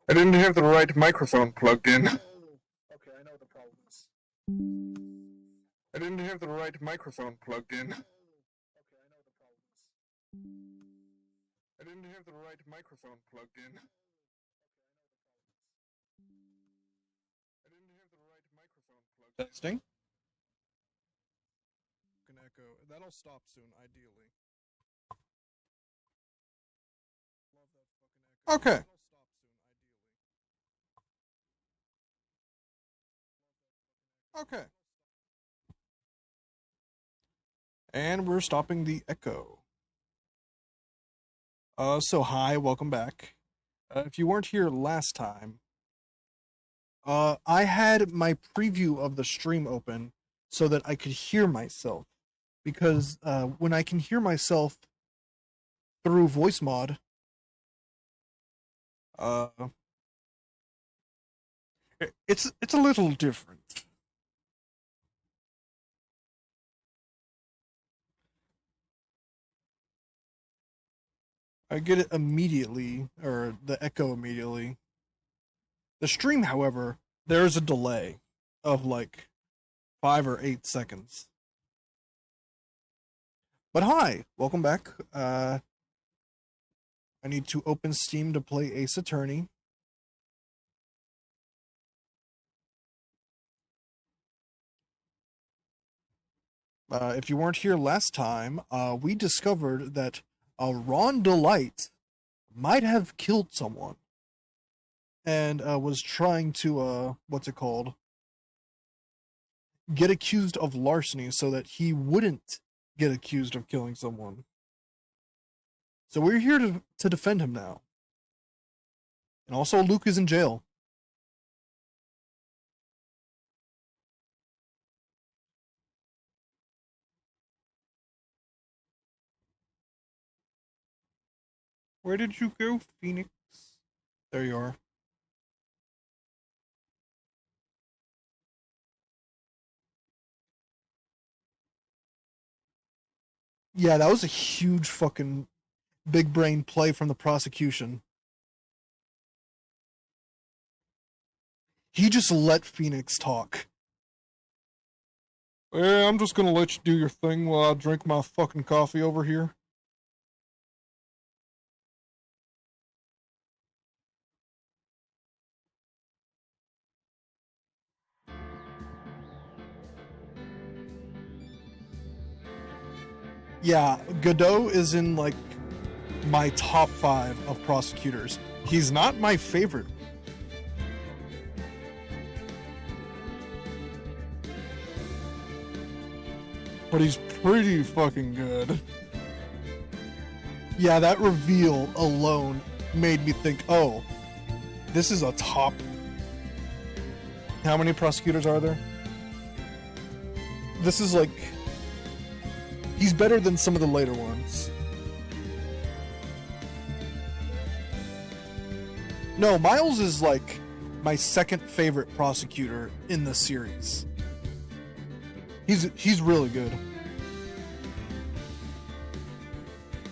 I didn't have the right microphone plugged in. Okay, I know what the problem is. I didn't have the right microphone plugged in. Okay, I know what the problem is. I didn't have the right microphone plugged in. I didn't have the right microphone plugged in. Testing. An echo. That'll stop soon, ideally. Love that fucking echo. Okay. Okay. And we're stopping the echo. So hi, welcome back. If you weren't here last time, I had my preview of the stream open so that I could hear myself. Because when I can hear myself through voice mod, uh, it's a little different. I get it immediately, or the echo immediately. The stream, however, there's a delay of like 5 or 8 seconds. But hi, welcome back. I need to open Steam to play Ace Attorney. If you weren't here last time, we discovered that Ron Delight might have killed someone and was trying to, what's it called? Get accused of larceny so that he wouldn't get accused of killing someone. So we're here to defend him now. And also, Luke is in jail. Where did you go, Phoenix? There you are. Yeah, that was a huge fucking big brain play from the prosecution. He just let Phoenix talk. Yeah, I'm just gonna let you do your thing while I drink my fucking coffee over here. Yeah, Godot is in like my top 5 of prosecutors. He's not my favorite. But he's pretty fucking good. Yeah, that reveal alone made me think, oh, this is a top. How many prosecutors are there? This is like. He's better than some of the later ones. No, Miles is like my second favorite prosecutor in the series. He's really good.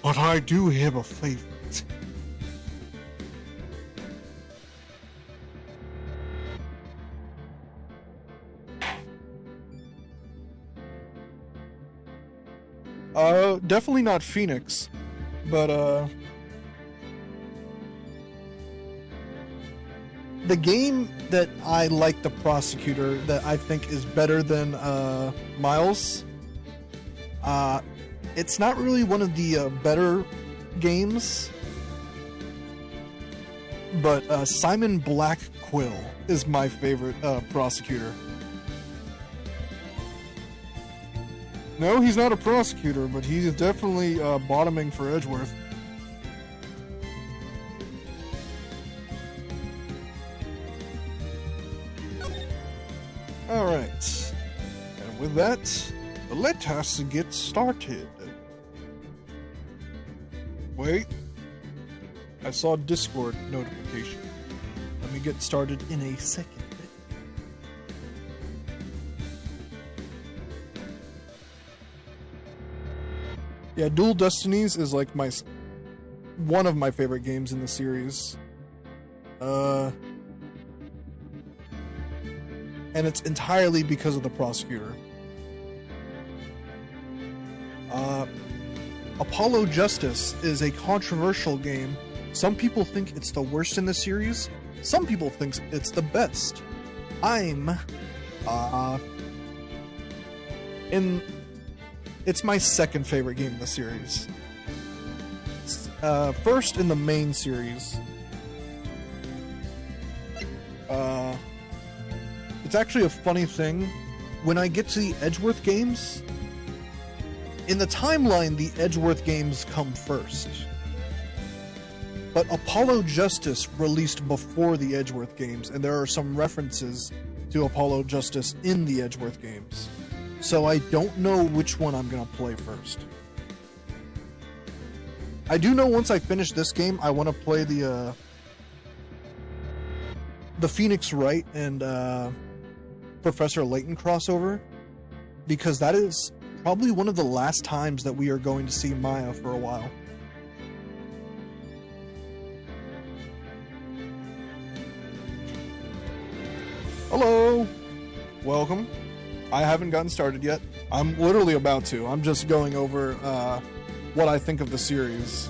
But I do have a favorite. Definitely not Phoenix, but the game that I like the prosecutor that I think is better than Miles. It's not really one of the better games, but Simon Black Quill is my favorite prosecutor. No, he's not a prosecutor, but he is definitely bottoming for Edgeworth. Alright. And with that, let us get started. Wait. I saw a Discord notification. Let me get started in a second. Yeah, Dual Destinies is like one of my favorite games in the series. And it's entirely because of the prosecutor. Apollo Justice is a controversial game. Some people think it's the worst in the series. Some people think it's the best. It's my second favorite game in the series. First in the main series. It's actually a funny thing. When I get to the Edgeworth games, in the timeline, the Edgeworth games come first. But Apollo Justice released before the Edgeworth games, and there are some references to Apollo Justice in the Edgeworth games. So I don't know which one I'm going to play first. I do know once I finish this game, I want to play the Phoenix Wright and Professor Layton crossover, because that is probably one of the last times that we are going to see Maya for a while. Hello! Welcome. I haven't gotten started yet. I'm literally about to. I'm just going over what I think of the series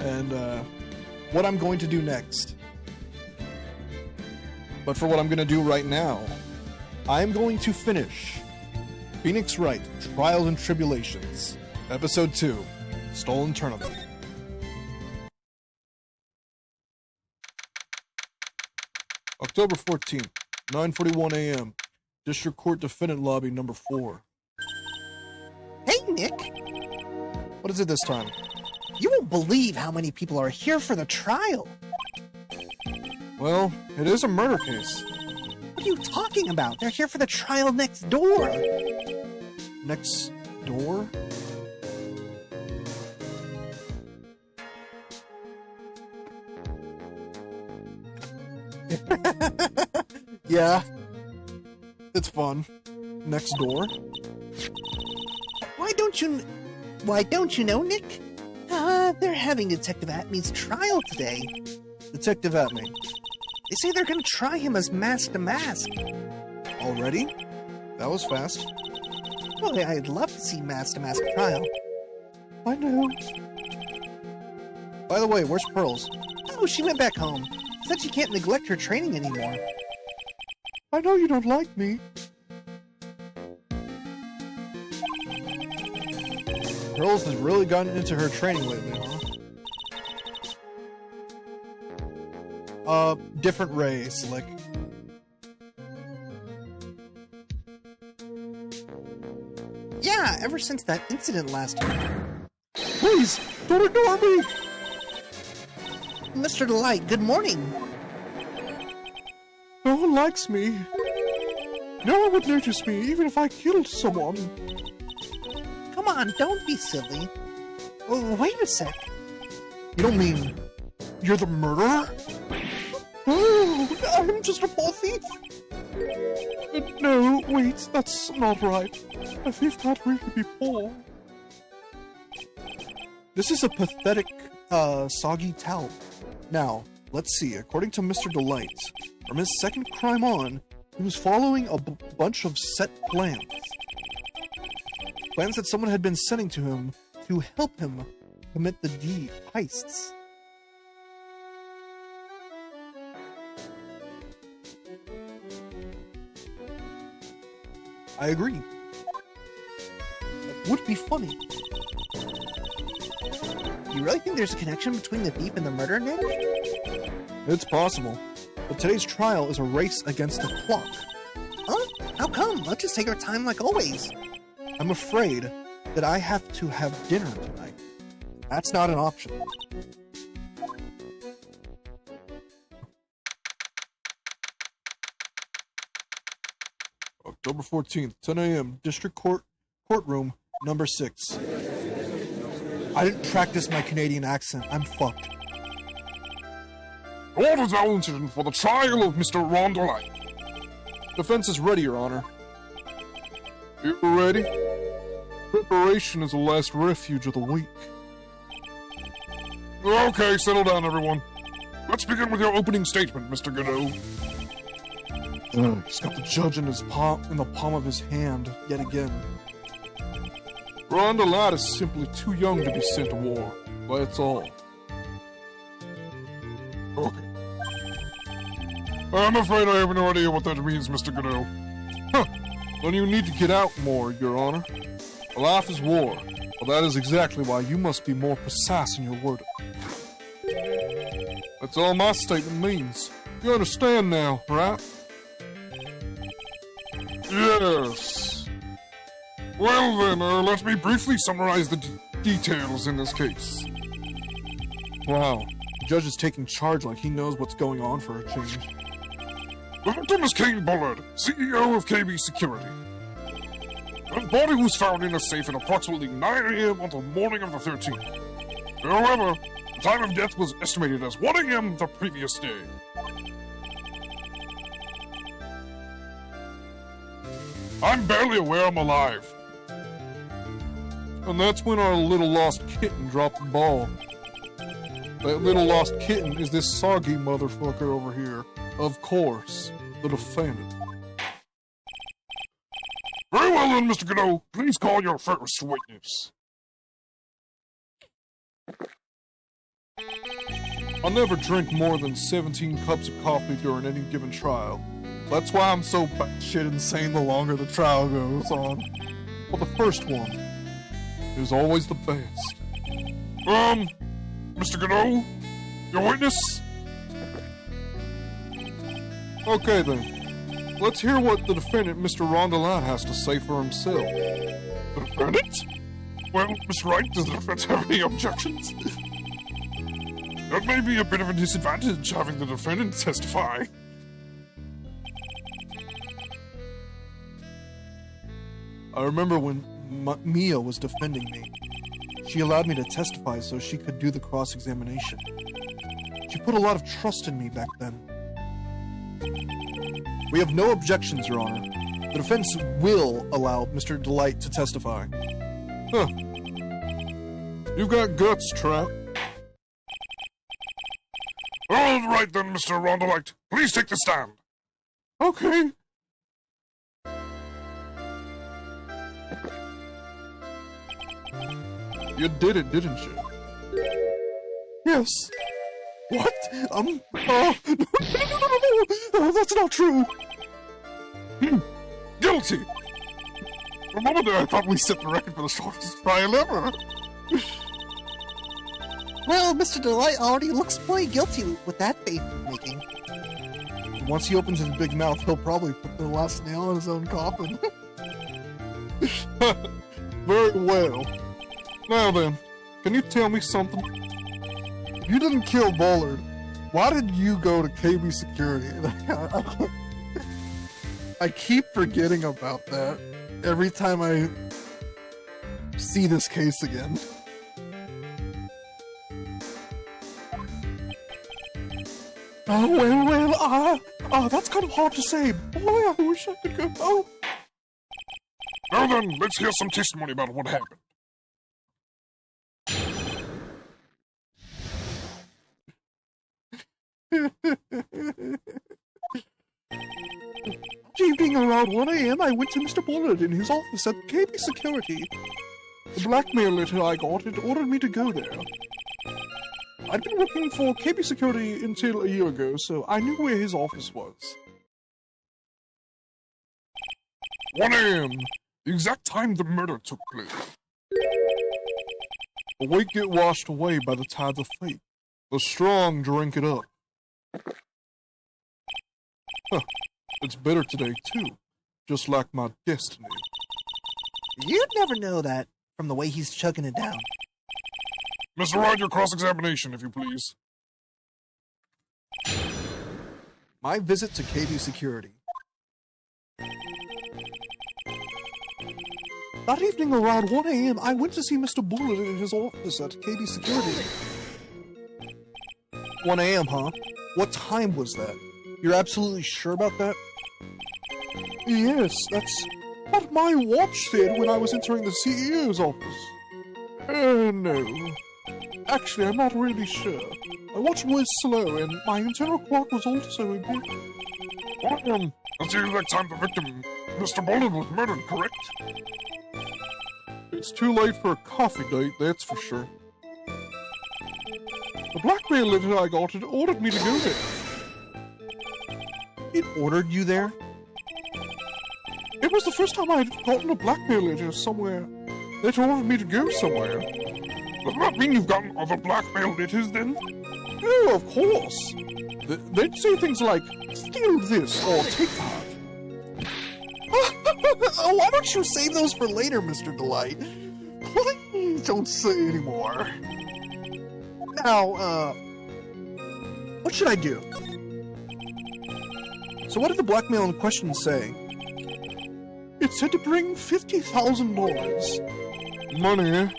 and what I'm going to do next. But for what I'm going to do right now, I'm going to finish Phoenix Wright, Trials and Tribulations, Episode 2, Stolen Tournament. October 14th, 9:41 a.m., District Court Defendant Lobby number 4. Hey, Nick! What is it this time? You won't believe how many people are here for the trial! Well, it is a murder case. What are you talking about? They're here for the trial next door! Next door? Yeah. It's fun. Next door? Why don't you know, Nick? They're having Detective Atmey's trial today. Detective Atmey. They say they're gonna try him as mask to mask. Already? That was fast. Well, I'd love to see mask to mask trial. I know. By the way, where's Pearls? Oh, she went back home. Said she can't neglect her training anymore. I know you don't like me. Pearls has really gotten into her training lately, huh? Different race, like... Yeah, ever since that incident last year. Please, don't ignore me! Mr. Delight, good morning. No one likes me. No one would notice me, even if I killed someone. Come on, don't be silly. Oh, wait a sec. You don't mean you're the murderer? Oh, I'm just a poor thief. No, wait, that's not right. A thief can't really be poor. This is a pathetic, soggy towel. Now, let's see. According to Mr. Delight, from his second crime on, he was following a bunch of set plans. Plans that someone had been sending to him to help him commit the heists. I agree. It would be funny. You really think there's a connection between the thief and the murder, Nick? It's possible. But today's trial is a race against the clock. Huh? How come? Let's just take our time like always. I'm afraid that I have to have dinner tonight. That's not an option. October 14th, 10 a.m., District Courtroom number 6. I didn't practice my Canadian accent. I'm fucked. Court is now incident for the trial of Mr. Rondelite. Defense is ready, Your Honor. You ready? Preparation is the last refuge of the weak. Okay, settle down, everyone. Let's begin with your opening statement, Mr. Godot. He's got the judge in the palm of his hand yet again. Ron DeLight is simply too young to be sent to war. That's all. Okay. I'm afraid I have no idea what that means, Mr. Godot. Huh. Then you need to get out more, Your Honor. Life is war. Well, that is exactly why you must be more precise in your wording. That's all my statement means. You understand now, right? Yes. Well then, let me briefly summarize the details in this case. Wow. The judge is taking charge like he knows what's going on for a change. The victim is Kane Bullard, CEO of KB Security. His body was found in a safe at approximately 9 a.m. on the morning of the 13th. However, the time of death was estimated as 1 a.m. the previous day. I'm barely aware I'm alive. And that's when our little lost kitten dropped the ball. That little lost kitten is this soggy motherfucker over here. Of course, the defendant. Very well then, Mr. Godot. Please call your first witness. I never drink more than 17 cups of coffee during any given trial. That's why I'm so batshit insane the longer the trial goes on. But the first one is always the best. Mr. Godot, your witness? Okay then. Let's hear what the defendant, Mr. Rondelin, has to say for himself. The defendant? Well, Miss Wright, does the defense have any objections? That may be a bit of a disadvantage having the defendant testify. I remember when Mia was defending me. She allowed me to testify so she could do the cross-examination. She put a lot of trust in me back then. We have no objections, Your Honor. The defense will allow Mr. Delight to testify. Huh. You've got guts, Trout. All right then, Mr. Rondelite. Please take the stand. Okay. You did it, didn't you? Yes. What? Oh, no, that's not true. Guilty. For a moment there, I thought we set the record for the shortest trial ever. Well, Mr. Delight already looks pretty guilty with that face he's making. Once he opens his big mouth, he'll probably put the last nail in his own coffin. Very well. Now then, can you tell me something? If you didn't kill Bullard, why did you go to KB Security? I keep forgetting about that every time I see this case again. Oh, that's kind of hard to say. Boy, I wish I could go home. Now then, let's hear some testimony about what happened. Evening around 1 a.m., I went to Mr. Bullard in his office at KB Security. The blackmail letter I got had ordered me to go there. I'd been working for KB Security until a year ago, so I knew where his office was. 1 a.m., the exact time the murder took place. The weak get washed away by the tides of fate. The strong drink it up. Huh. It's better today, too. Just like my destiny. You'd never know that from the way he's chugging it down. Mr. Wright, your cross-examination, if you please. My visit to KB Security. That evening around 1 a.m., I went to see Mr. Bullard in his office at KB Security. 1 a.m., huh? What time was that? You're absolutely sure about that? Yes, that's what my watch said when I was entering the CEO's office. No. Actually, I'm not really sure. I watched was slow, and my internal clock was also a bit... Well, that's the exact time the victim, Mr. Bullard, was murdered, correct? It's too late for a coffee date, that's for sure. The blackmail letter I got, it ordered me to go there. It ordered you there? It was the first time I had gotten a blackmail letter somewhere. It ordered me to go somewhere. Does that mean you've gotten other blackmail letters then? Oh, of course. They'd say things like, steal this or take that. Why don't you save those for later, Mr. Delight? Please don't say anymore. Now, what should I do? So what did the blackmail in question say? It said to bring $50,000. Money,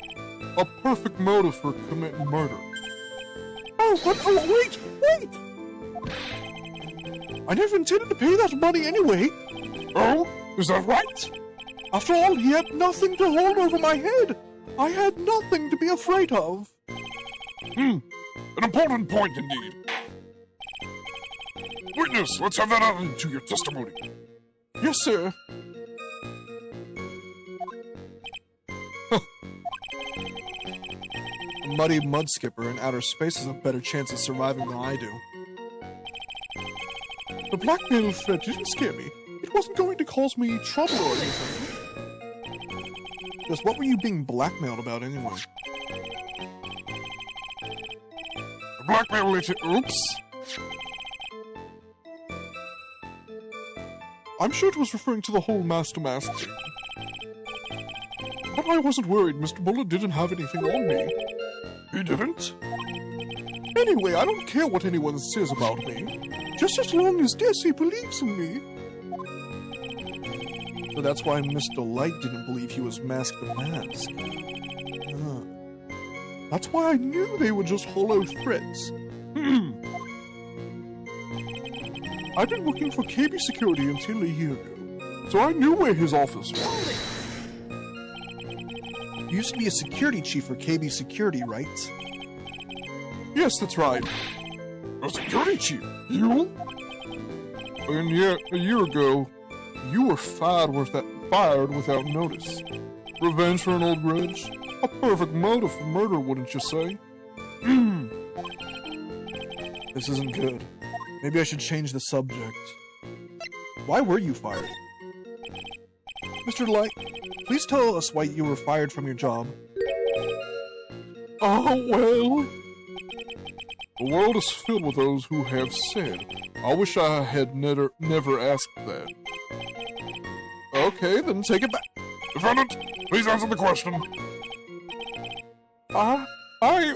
a perfect motive for committing murder. Oh, what? Oh, wait! I never intended to pay that money anyway. Oh, is that right? After all, he had nothing to hold over my head. I had nothing to be afraid of. An important point indeed. Witness, let's have that added to your testimony. Yes, sir. A muddy mud skipper in outer space has a better chance of surviving than I do. The blackmail threat didn't scare me. It wasn't going to cause me trouble or anything. Just what were you being blackmailed about anyway? The blackmail letter... Oops. I'm sure it was referring to the whole master-mask thing. But I wasn't worried. Mr. Bullard didn't have anything on me. He didn't? Anyway, I don't care what anyone says about me. Just as long as Desi believes in me. So that's why Mr. Light didn't believe he was Mask the Mask. That's why I knew they were just hollow threats. I've been working for KB Security until a year ago, so I knew where his office was. You used to be a security chief for KB Security, right? Yes, that's right. A security chief? You? And yet, a year ago, you were fired without notice. Revenge for an old grudge? A perfect motive for murder, wouldn't you say? This isn't good. Maybe I should change the subject. Why were you fired? Mr. Light, please tell us why you were fired from your job. Oh, well... The world is filled with those who have said, I wish I had never asked that. Okay, then take it back. Defendant, please answer the question. Well, I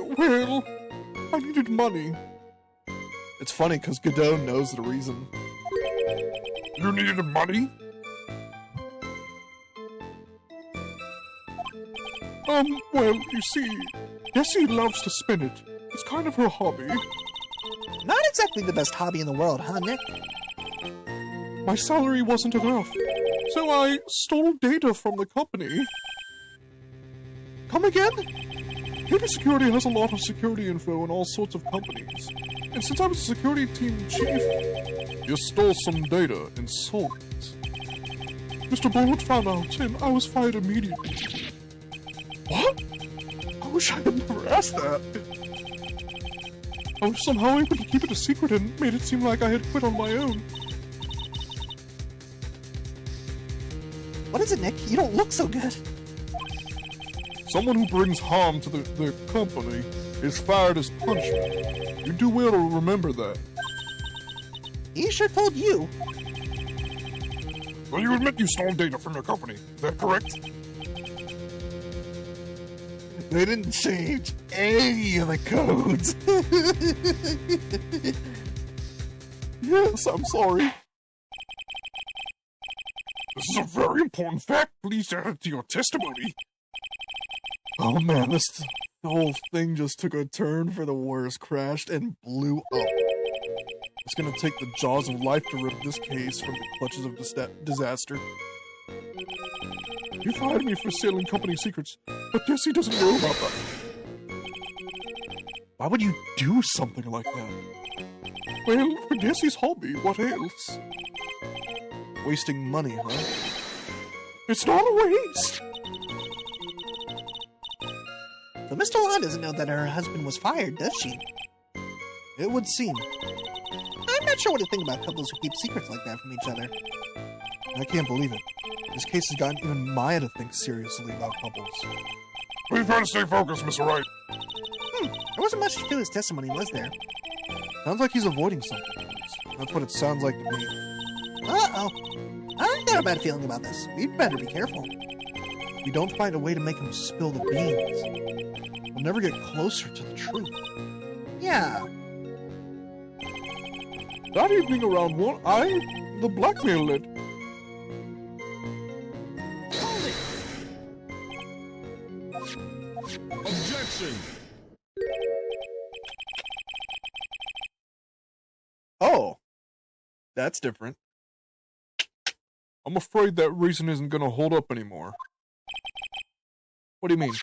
needed money. It's funny, because Godot knows the reason. You needed money? Well, you see, Jessie loves to spin it. It's kind of her hobby. Not exactly the best hobby in the world, huh, Nick? My salary wasn't enough, so I stole data from the company. Come again? KB Security has a lot of security info in all sorts of companies. And since I was a security team chief, you stole some data and sold it. Mr. Bullard found out, and I was fired immediately. What? I wish I had never asked that. I was somehow able to keep it a secret and made it seem like I had quit on my own. What is it, Nick? You don't look so good. Someone who brings harm to the company is fired as punishment. You do well to remember that. He sure told you. Well, you admit you stole data from your company. Is that correct? They didn't change any of the codes. Yes, I'm sorry. This is a very important fact. Please add it to your testimony. Oh man, the whole thing just took a turn for the worse, crashed and blew up. It's gonna take the jaws of life to rip this case from the clutches of disaster. You fired me for selling company secrets, but Jessie doesn't know about that. Why would you do something like that? Well, for Jesse's hobby, what else? Wasting money, huh? It's not a waste. So Mr. Law doesn't know that her husband was fired, does she? It would seem. I'm not sure what to think about couples who keep secrets like that from each other. I can't believe it. This case has gotten even Maya to think seriously about couples. Please try to stay focused, Mr. Wright. There wasn't much to his testimony, was there? Sounds like he's avoiding something. That's what it sounds like to me. Uh-oh. I've got a bad feeling about this. We'd better be careful. If we don't find a way to make him spill the beans, we'll never get closer to the truth. Yeah. That evening around 1, the blackmail led. Hold it! Objection! Oh, that's different. I'm afraid that reason isn't going to hold up anymore. What do you mean?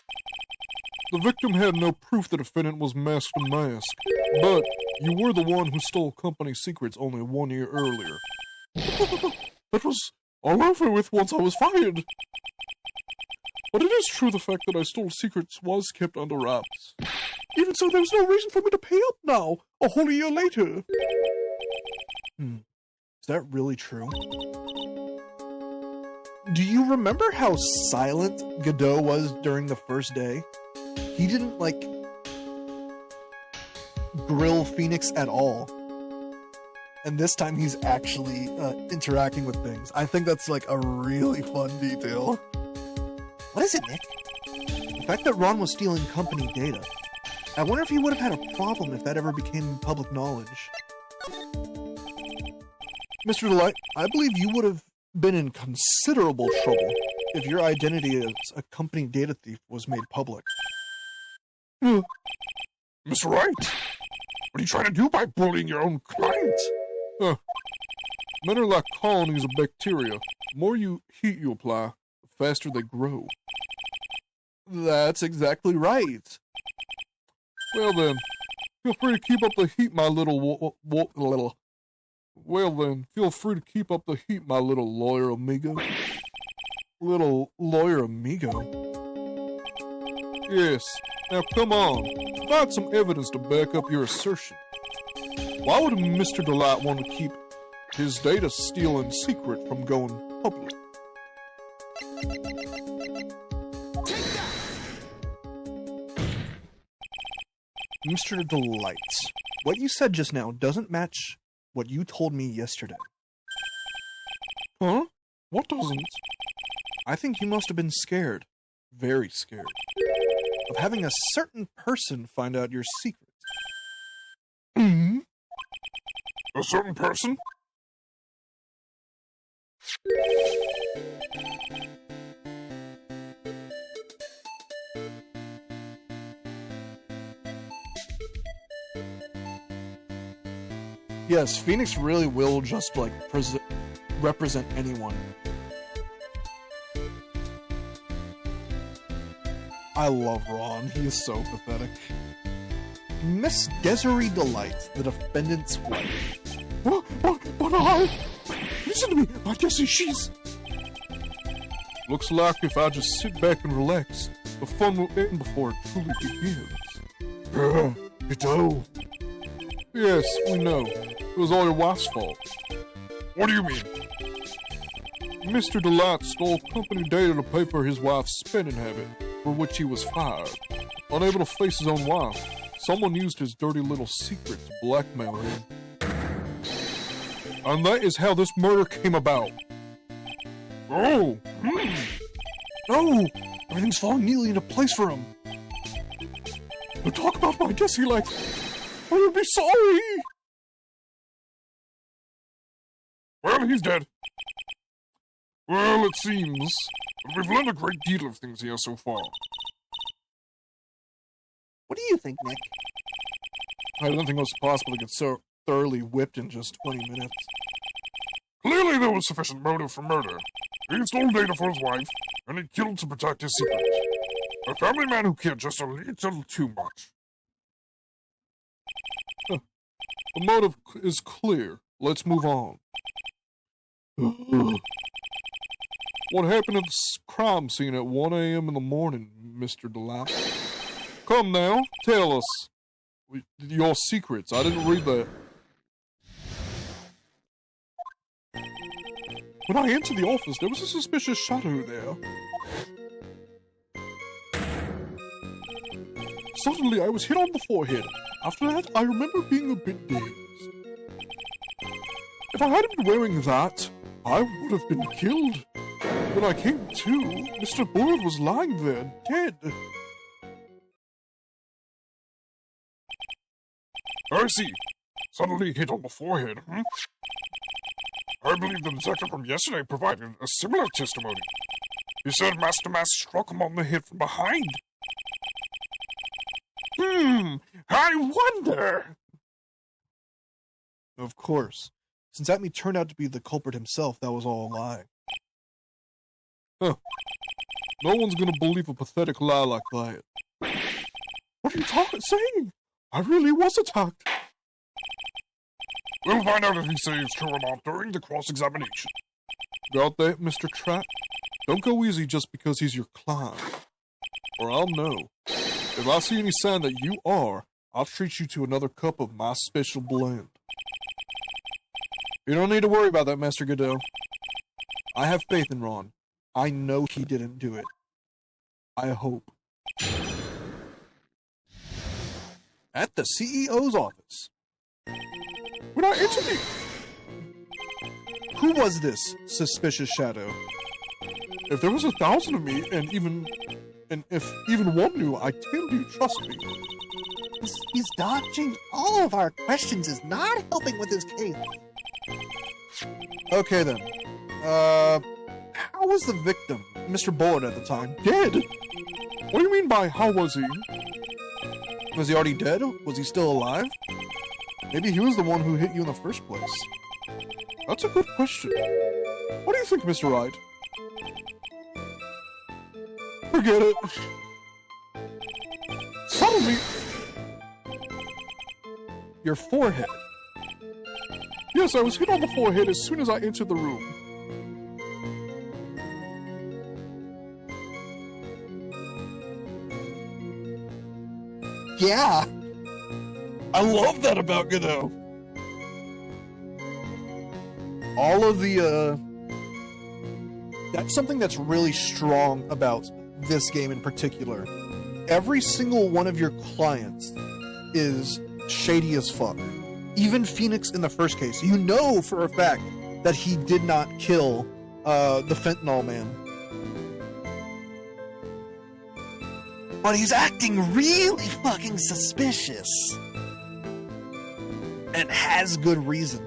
The victim had no proof the defendant was masked and masked, but you were the one who stole company secrets only 1 year earlier. That was all over with once I was fired. But it is true the fact that I stole secrets was kept under wraps. Even so, there's no reason for me to pay up now, a whole year later. Is that really true? Do you remember how silent Godot was during the first day? He didn't, grill Phoenix at all. And this time he's actually interacting with things. I think that's, a really fun detail. What is it, Nick? The fact that Ron was stealing company data. I wonder if he would have had a problem if that ever became public knowledge. Mr. Delight, I believe you would have been in considerable trouble if your identity as a company data thief was made public. Mr. Wright, what are you trying to do by bullying your own client? Men are like colonies of bacteria. The more heat you apply, the faster they grow. That's exactly right. Well then, feel free to keep up the heat, my little Well then, feel free to keep up the heat, my little lawyer amigo. Little lawyer amigo? Yes. Now come on, provide some evidence to back up your assertion. Why would Mr. Delight want to keep his data stealing secret from going public? Mr. Delight, what you said just now doesn't match what you told me yesterday. Huh? What doesn't? I think you must have been scared, very scared, of having a certain person find out your secret. A certain person? Yes, Phoenix really will just, represent anyone. I love Ron. He is so pathetic. Miss Desiree Delight, the defendant's wife. But I... Listen to me, I guess she's... Looks like if I just sit back and relax, the fun will end before it truly begins. Godot. Yes, we know. It was all your wife's fault. What do you mean? Mr. Delight stole company data to pay for his wife's spending habit, for which he was fired. Unable to face his own wife, someone used his dirty little secret to blackmail him. And that is how this murder came about. Oh! No! Everything's falling neatly into place for him. But talk about my Jesse like... I would be sorry! Well, he's dead. Well, it seems that we've learned a great deal of things here so far. What do you think, Nick? I don't think it was possible to get so thoroughly whipped in just 20 minutes. Clearly there was sufficient motive for murder. He stole data for his wife, and he killed to protect his secret. A family man who cared just a little too much. The motive is clear. Let's move on. What happened at the crime scene at 1 a.m. in the morning, Mr. Delight? Come now, tell us your secrets. I didn't read that. When I entered the office, there was a suspicious shadow there. Suddenly, I was hit on the forehead. After that, I remember being a bit dazed. If I hadn't been wearing that, I would have been killed. When I came to, Mr. Bullard was lying there, dead. I see. Suddenly hit on the forehead, I believe the detective from yesterday provided a similar testimony. He said Master Mask struck him on the head from behind. I wonder. Of course. Since Atme turned out to be the culprit himself, that was all a lie. Huh. No one's gonna believe a pathetic lie like that. What are you saying? I really was attacked. We'll find out if he says true or not during the cross-examination. Got that, Mr. Trapp? Don't go easy just because he's your client. Or I'll know. If I see any sign that you are, I'll treat you to another cup of my special blend. You don't need to worry about that, Master Godot. I have faith in Ron. I know he didn't do it. I hope. At the CEO's office. When I entered the... Who was this suspicious shadow? If there was 1,000 of me, and if even one knew, I'd tell you, trust me. He's dodging all of our questions, is not helping with his case. Okay then. How was the victim, Mr. Bullard at the time, dead? What do you mean by how was he? Was he already dead? Was he still alive? Maybe he was the one who hit you in the first place. That's a good question. What do you think, Mr. Wright? Forget it. Suddenly... Your forehead. Yes, I was hit on the forehead as soon as I entered the room. Yeah! I love that about Godot. All of the, that's something that's really strong about this game in particular. Every single one of your clients is shady as fuck. Even Phoenix in the first case. You know for a fact that he did not kill the fentanyl man. But he's acting really fucking suspicious. And has good reason.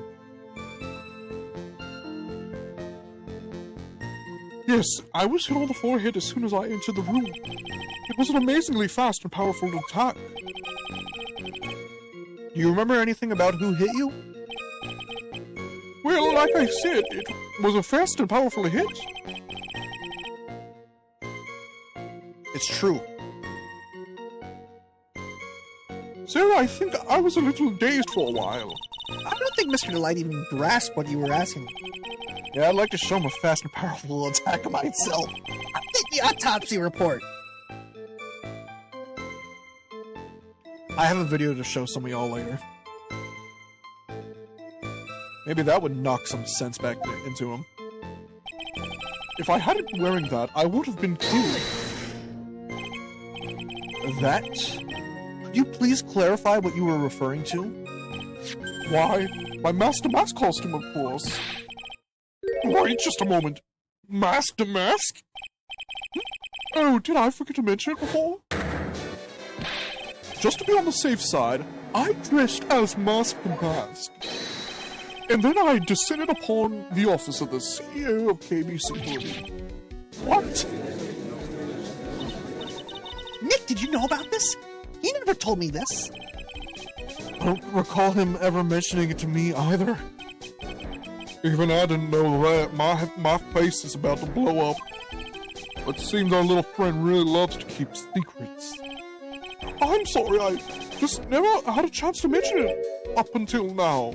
Yes, I was hit on the forehead as soon as I entered the room. It was an amazingly fast and powerful attack. Do you remember anything about who hit you? Well, like I said, it was a fast and powerful hit. It's true. Sir, I think I was a little dazed for a while. I don't think Mr. Delight even grasped what you were asking. Yeah, I'd like to show him a fast and powerful attack myself. Take the autopsy report. I have a video to show some of y'all later. Maybe that would knock some sense back into him. If I hadn't been wearing that, I would have been killed. That? Could you please clarify what you were referring to? Why, my Master Mask costume, of course. Wait just a moment. Master Mask? Oh, did I forget to mention it before? Just to be on the safe side, I dressed as Master Mask. And then I descended upon the office of the CEO of KB Security. What? Nick, did you know about this? He never told me this. I don't recall him ever mentioning it to me either. Even I didn't know that. My face is about to blow up. But it seems our little friend really loves to keep secrets. I'm sorry, just never had a chance to mention it up until now.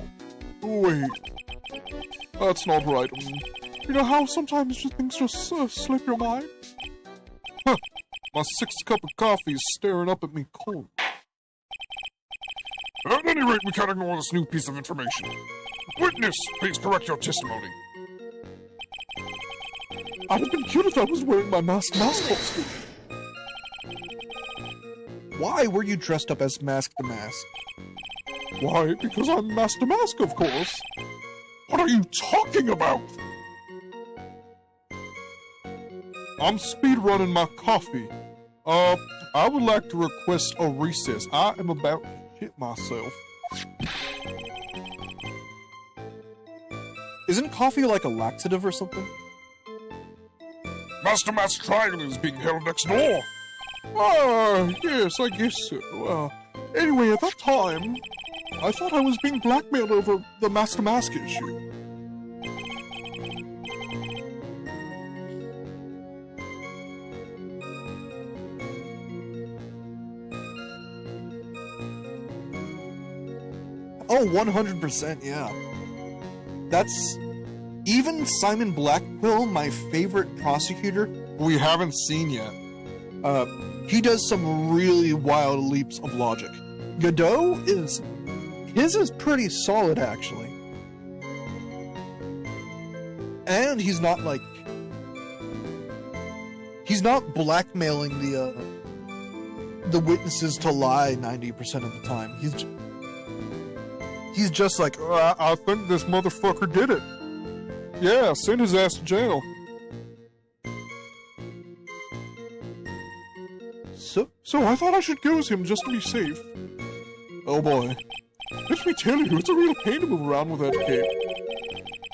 Wait, that's not right. You know how sometimes things just slip your mind? Huh, my 6th cup of coffee is staring up at me cold. At any rate, we can't ignore this new piece of information. Witness, please correct your testimony. I'd have been cute if I was wearing my masked costume. Why were you dressed up as Mask the Mask? Why? Because I'm Master Mask, of course. What are you talking about? I'm speedrunning my coffee. I would like to request a recess. I am about to shit myself. Isn't coffee like a laxative or something? Master Mask Triangle is being held next door. Ah, yes, I guess so. Anyway, at that time, I thought I was being blackmailed over the Master Mask issue. Oh, 100%, yeah. That's... Even Simon Blackwell, my favorite prosecutor, we haven't seen yet, he does some really wild leaps of logic. Godot is... His is pretty solid, actually. And he's not, like... He's not blackmailing the witnesses to lie 90% of the time. He's just like, I think this motherfucker did it. Yeah, send his ass to jail. So I thought I should ghost him just to be safe. Oh boy. Let me tell you, it's a real pain to move around with that cape.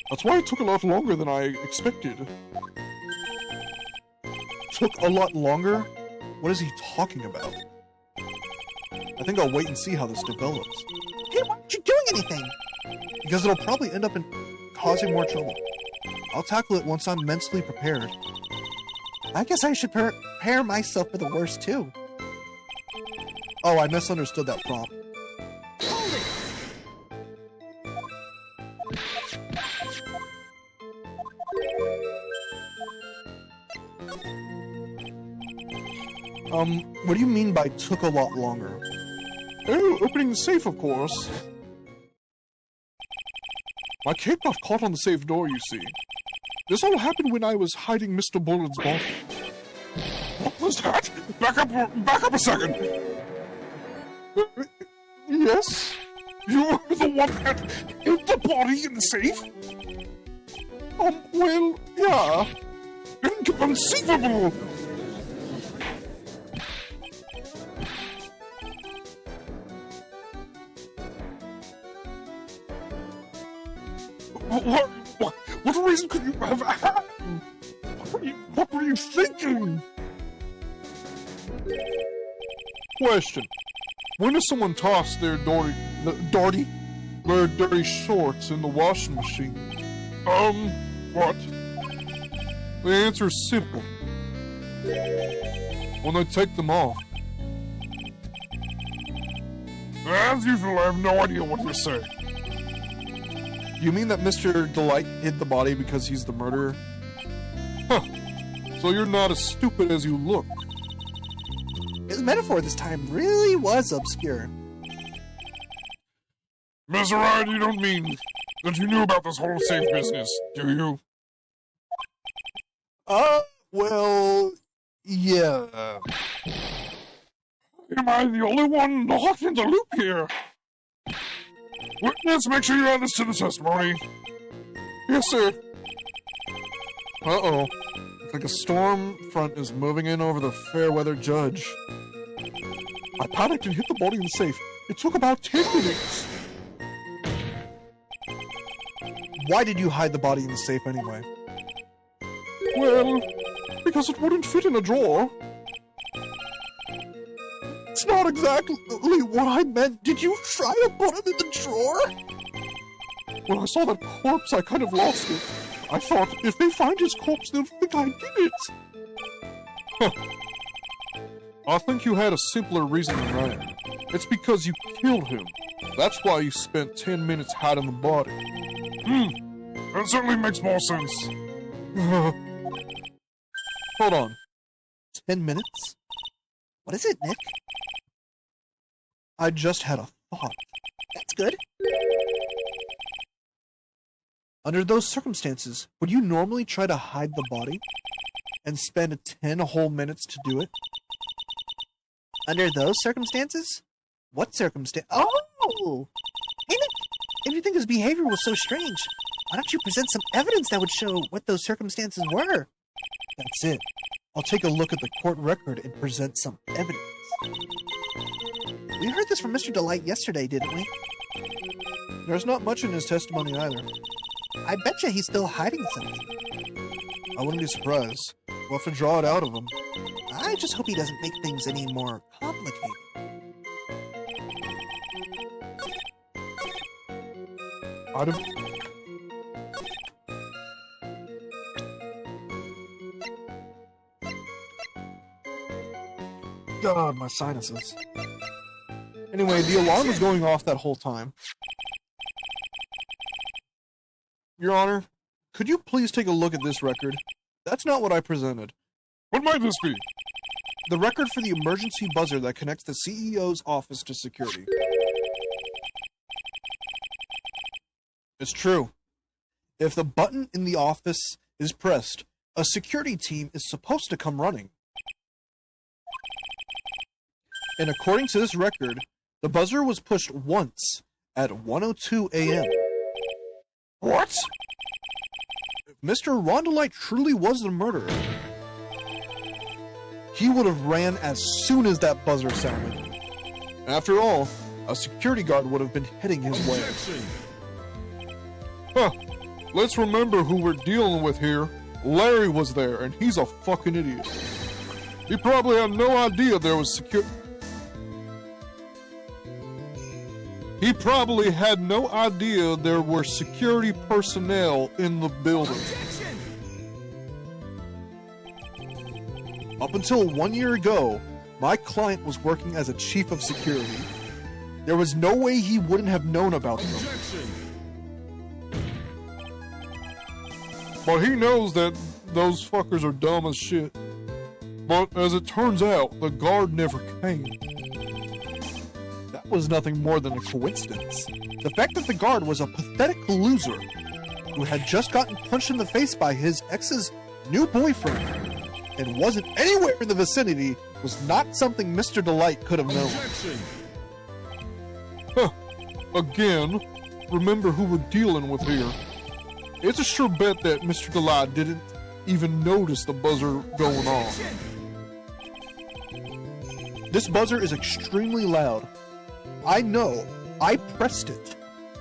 That's why it took a lot longer than I expected. Took a lot longer? What is he talking about? I think I'll wait and see how this develops. Hey, why aren't you doing anything? Because it'll probably end up in causing more trouble. I'll tackle it once I'm mentally prepared. I guess I should prepare myself for the worst, too. Oh, I misunderstood that prompt. What do you mean by took a lot longer? Oh, opening the safe, of course. My cape got caught on the safe door, you see. This all happened when I was hiding Mr. Bullet's body. What was that? Back up a second. Yes? You were the one that hid the body in the safe? Well, yeah. Inconceivable! What reason could you have had? What were you thinking? Question. When does someone toss their dirty shorts in the washing machine? What? The answer is simple. When they take them off. As usual, I have no idea what you're saying. You mean that Mr. Delight hid the body because he's the murderer? Huh. So you're not as stupid as you look. His metaphor this time really was obscure. Messeride, you don't mean that you knew about this whole safe business, do you? Well, yeah. Am I the only one locked in the loop here? Witness, make sure you add this to the testimony. Yes, sir. Uh-oh. Looks like a storm front is moving in over the fair-weather judge. I panicked and hit the body in the safe. It took about 10 minutes. Why did you hide the body in the safe anyway? Well, because it wouldn't fit in a drawer. It's not exactly what I meant. Did you try to put him in the drawer? When I saw that corpse, I kind of lost it. I thought, if they find his corpse, they'll think I did it. I think you had a simpler reason than that. It's because you killed him. That's why you spent 10 minutes hiding the body. That certainly makes more sense. Hold on. 10 minutes? What is it, Nick? I just had a thought. That's good. Under those circumstances, would you normally try to hide the body and spend 10 whole minutes to do it? Under those circumstances? What circumstance? Oh! Hey, Nick, if you think his behavior was so strange, why don't you present some evidence that would show what those circumstances were? That's it. I'll take a look at the court record and present some evidence. We heard this from Mr. Delight yesterday, didn't we? There's not much in his testimony either. I betcha he's still hiding something. I wouldn't be surprised. We'll have to draw it out of him. I just hope he doesn't make things any more complicated. I'd have... God, my sinuses. Anyway, the alarm was going off that whole time. Your Honor, could you please take a look at this record? That's not what I presented. What might this be? The record for the emergency buzzer that connects the CEO's office to security. It's true. If the button in the office is pressed, a security team is supposed to come running. And according to this record, the buzzer was pushed once at 1:02 a.m. What? If Mr. Rondelite truly was the murderer, he would have ran as soon as that buzzer sounded. After all, a security guard would have been heading his way. Huh. Let's remember who we're dealing with here. Larry was there, and he's a fucking idiot. He probably had no idea there was He probably had no idea there were security personnel in the building. Up until 1 year ago, my client was working as a chief of security. There was no way he wouldn't have known about them. But he knows that those fuckers are dumb as shit. But as it turns out, the guard never came. That was nothing more than a coincidence. The fact that the guard was a pathetic loser who had just gotten punched in the face by his ex's new boyfriend and wasn't anywhere in the vicinity was not something Mr. Delight could have known. Huh. Again, remember who we're dealing with here. It's a sure bet that Mr. Delight didn't even notice the buzzer going off. This buzzer is extremely loud. I know. I pressed it.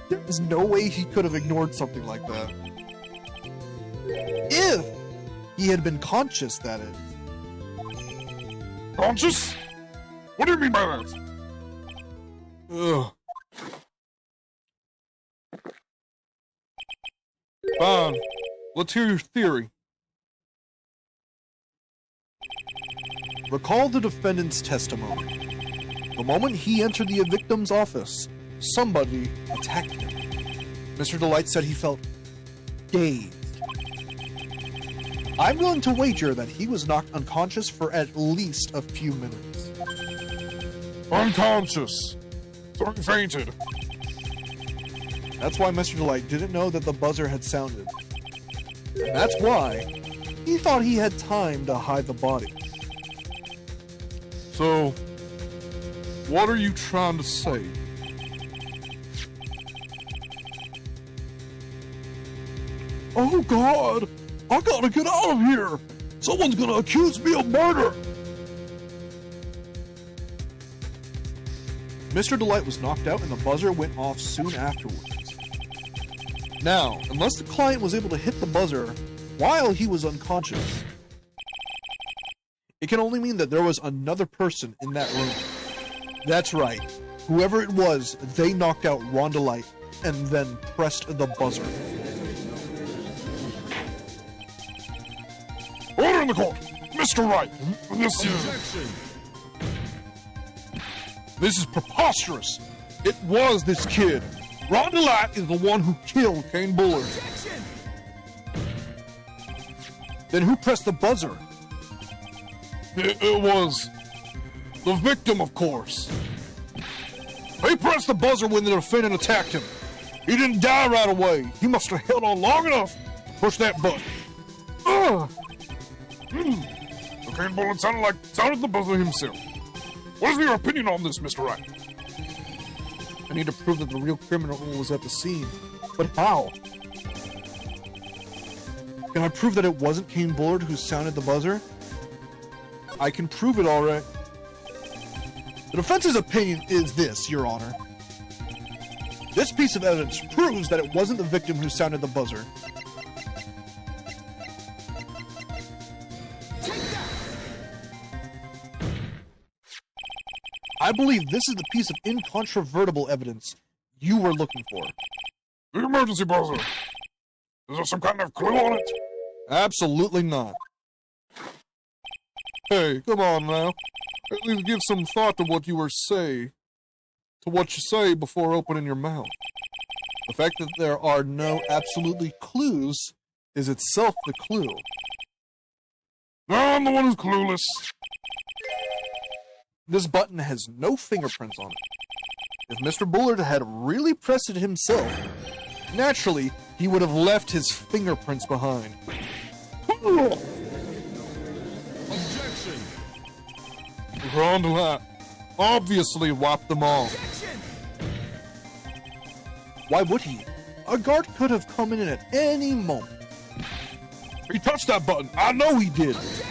There is no way he could have ignored something like that. If he had been conscious, that is. Conscious? What do you mean by that? Ugh. Fine. Let's hear your theory. Recall the defendant's testimony. The moment he entered the victim's office, somebody attacked him. Mr. Delight said he felt dazed. I'm willing to wager that he was knocked unconscious for at least a few minutes. Unconscious. So he fainted. That's why Mr. Delight didn't know that the buzzer had sounded. And that's why he thought he had time to hide the body. So, what are you trying to say? Oh God! I gotta get out of here! Someone's gonna accuse me of murder! Mr. Delight was knocked out and the buzzer went off soon afterwards. Now, unless the client was able to hit the buzzer while he was unconscious, it can only mean that there was another person in that room. That's right. Whoever it was, they knocked out Ron Delight and then pressed the buzzer. Order in the court! Mr. Wright! This is... This is preposterous. It was this kid. Ron DeLite is the one who killed Kane Bullard. Objection! Then who pressed the buzzer? It was the victim, of course. He pressed the buzzer when the defendant attacked him. He didn't die right away. He must have held on long enough to push that button. Ugh. The Kane Bullard sounded the buzzer himself. What is your opinion on this, Mr. Wright? I need to prove that the real criminal was at the scene. But how? Can I prove that it wasn't Kane Bullard who sounded the buzzer? I can prove it, all right. The defense's opinion is this, Your Honor. This piece of evidence proves that it wasn't the victim who sounded the buzzer. I believe this is the piece of incontrovertible evidence you were looking for. The emergency buzzer. Is there some kind of clue on it? Absolutely not. Hey, come on now. At least give some thought to what you say before opening your mouth. The fact that there are no absolutely clues is itself the clue. No, I'm the one who's clueless. This button has no fingerprints on it. If Mr. Bullard had really pressed it himself, naturally, he would have left his fingerprints behind. Objection! Ron DeLite obviously wiped them all. Objection! Why would he? A guard could have come in at any moment. He touched that button. I know he did. Objection!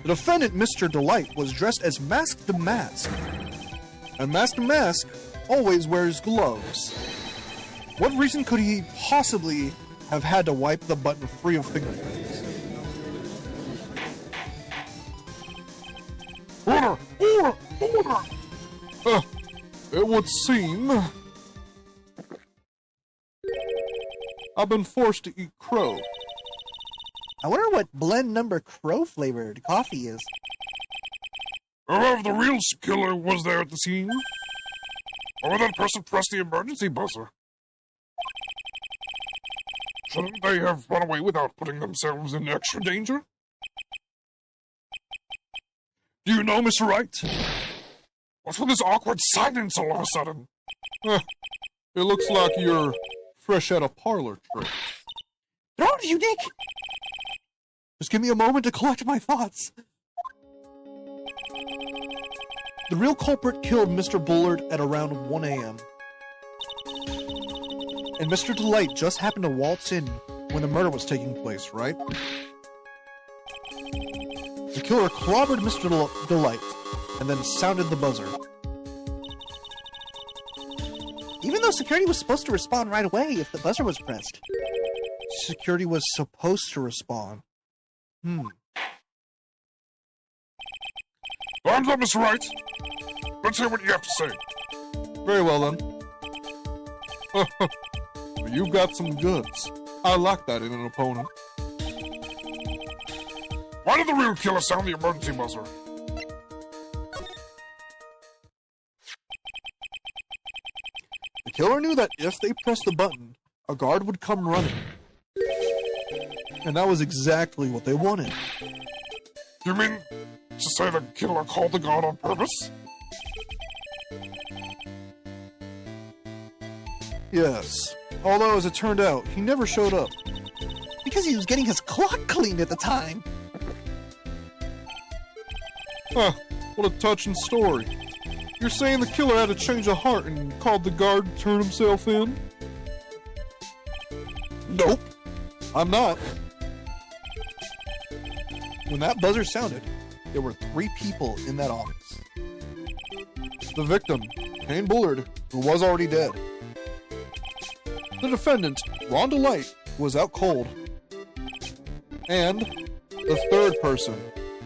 The defendant, Mr. DeLite, was dressed as Mask the Mask. And Mask the Mask always wears gloves. What reason could he possibly have had to wipe the button free of fingerprints? Order! Order! Order! It would seem I've been forced to eat crow. I wonder what blend number crow flavored coffee is. Whoever the real killer was there at the scene. Or that person pressed the emergency buzzer. Shouldn't they have run away without putting themselves in extra danger? Do you know, Mr. Wright? What's with this awkward silence all of a sudden? It looks like you're fresh out of parlor trick. Don't you, Nick? Just give me a moment to collect my thoughts. The real culprit killed Mr. Bullard at around 1 a.m. And Mr. DeLite just happened to waltz in when the murder was taking place, right? The killer clobbered Mr. DeLite and then sounded the buzzer. Even though security was supposed to respond right away if the buzzer was pressed. Security was supposed to respond. Time's up, Mr. Wright. Let's hear what you have to say. Very well, then. You've got some goods. I like that in an opponent. Why did the real killer sound the emergency buzzer? The killer knew that if they pressed the button, a guard would come running. And that was exactly what they wanted. You mean to say the killer called the guard on purpose? Yes. Although, as it turned out, he never showed up. Because he was getting his clock cleaned at the time. Huh, what a touching story. You're saying the killer had a change of heart and called the guard to turn himself in? Nope, I'm not. When that buzzer sounded, there were 3 people in that office. The victim, Kane Bullard, who was already dead. The defendant, Ron DeLite, who was out cold. And the third person,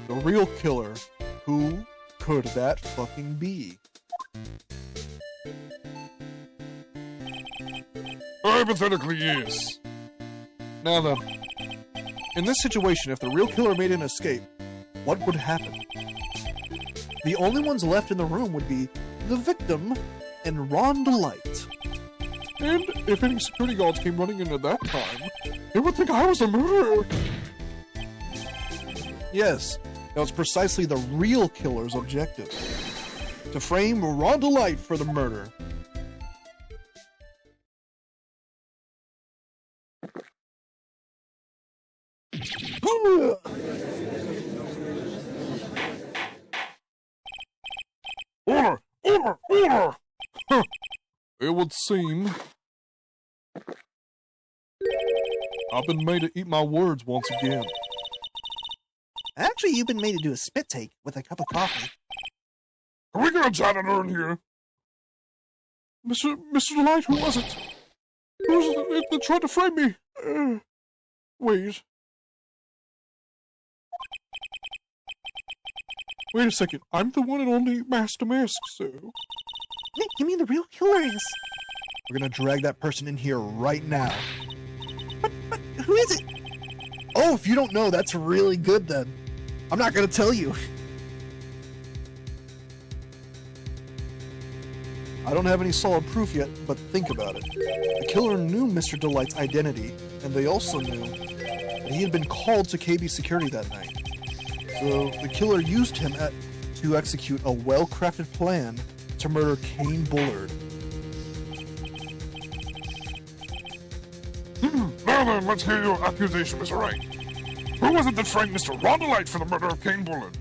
the real killer. Who could that fucking be? Hypothetically, yes. Now then, in this situation, if the real killer made an escape, what would happen? The only ones left in the room would be the victim and Ron Delight. And if any security guards came running in at that time, they would think I was the murderer. Yes, that was precisely the real killer's objective. To frame Ron Delight for the murder. Order! Order! Order! Huh. It would seem I've been made to eat my words once again. Actually, you've been made to do a spit take with a cup of coffee. Are we gonna janitor in here? Mr. Delight, who was it? Who was it that tried to frame me? Wait. Wait a second. I'm the one and only Master Mask, so... Nick, you mean the real killer is... We're gonna drag that person in here right now. But who is it? Oh, if you don't know, that's really good then. I'm not gonna tell you. I don't have any solid proof yet, but think about it. The killer knew Mr. Delight's identity, and they also knew that he had been called to KB security that night. So the killer used him to execute a well-crafted plan to murder Kane Bullard. Now then, let's hear your accusation, Mr. Wright. Who was it that framed Mr. Ron Delight for the murder of Kane Bullard?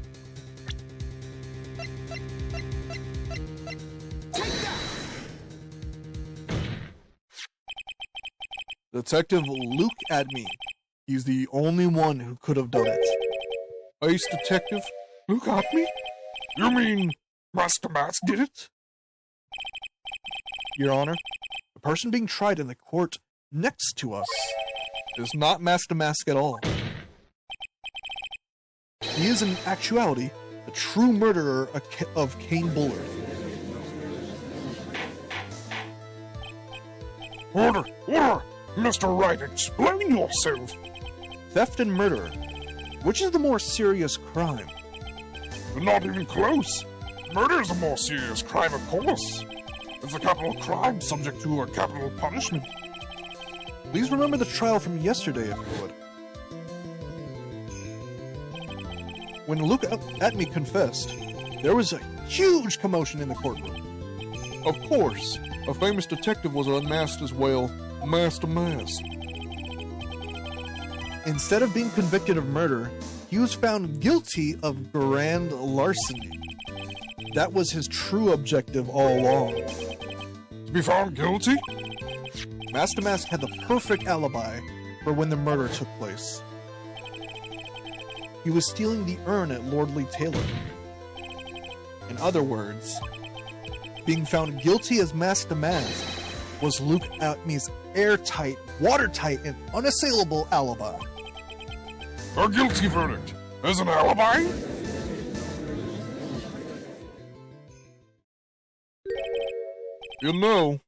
Detective Luke Adme. He's the only one who could have done it. Ace Detective Luke Adme? You mean Master Mask did it? Your Honor, the person being tried in the court next to us is not Master Mask at all. He is in actuality the true murderer of Kane Bullard. Order! Order! Mr. Wright, explain yourself! Theft and murder. Which is the more serious crime? Not even close. Murder is a more serious crime, of course. It's a capital crime subject to a capital punishment. Please remember the trial from yesterday, if you would. When Luke Atme confessed, there was a huge commotion in the courtroom. Of course, a famous detective was unmasked as well, Master Mask. Instead of being convicted of murder, he was found guilty of grand larceny. That was his true objective all along. To be found guilty? Master Mask had the perfect alibi for when the murder took place. He was stealing the urn at Lordly Taylor. In other words, being found guilty as Master Mask was Luke Atme's airtight, watertight, and unassailable alibi. A guilty verdict as an alibi? You know,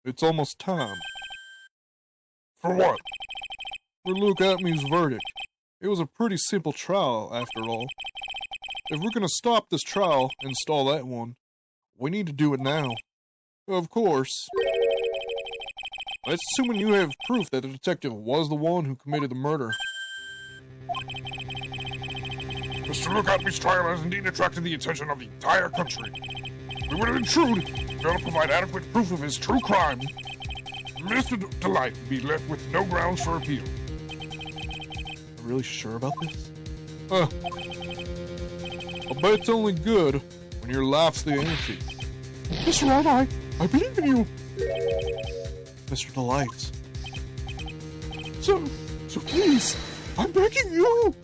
it's almost time. For what? For Luke Atme's verdict. It was a pretty simple trial, after all. If we're gonna stop this trial and stall that one, we need to do it now. Of course. That's assuming you have proof that the detective was the one who committed the murder. Mr. Luke Atme's trial has indeed attracted the attention of the entire country. We would intrude if we failed to provide adequate proof of his true crime. Mr. Delight would be left with no grounds for appeal. Are you really sure about this? I bet it's only good when your life's the ante. Mr. Wright, I believe in you. Mr. Delight. So please, I'm begging you.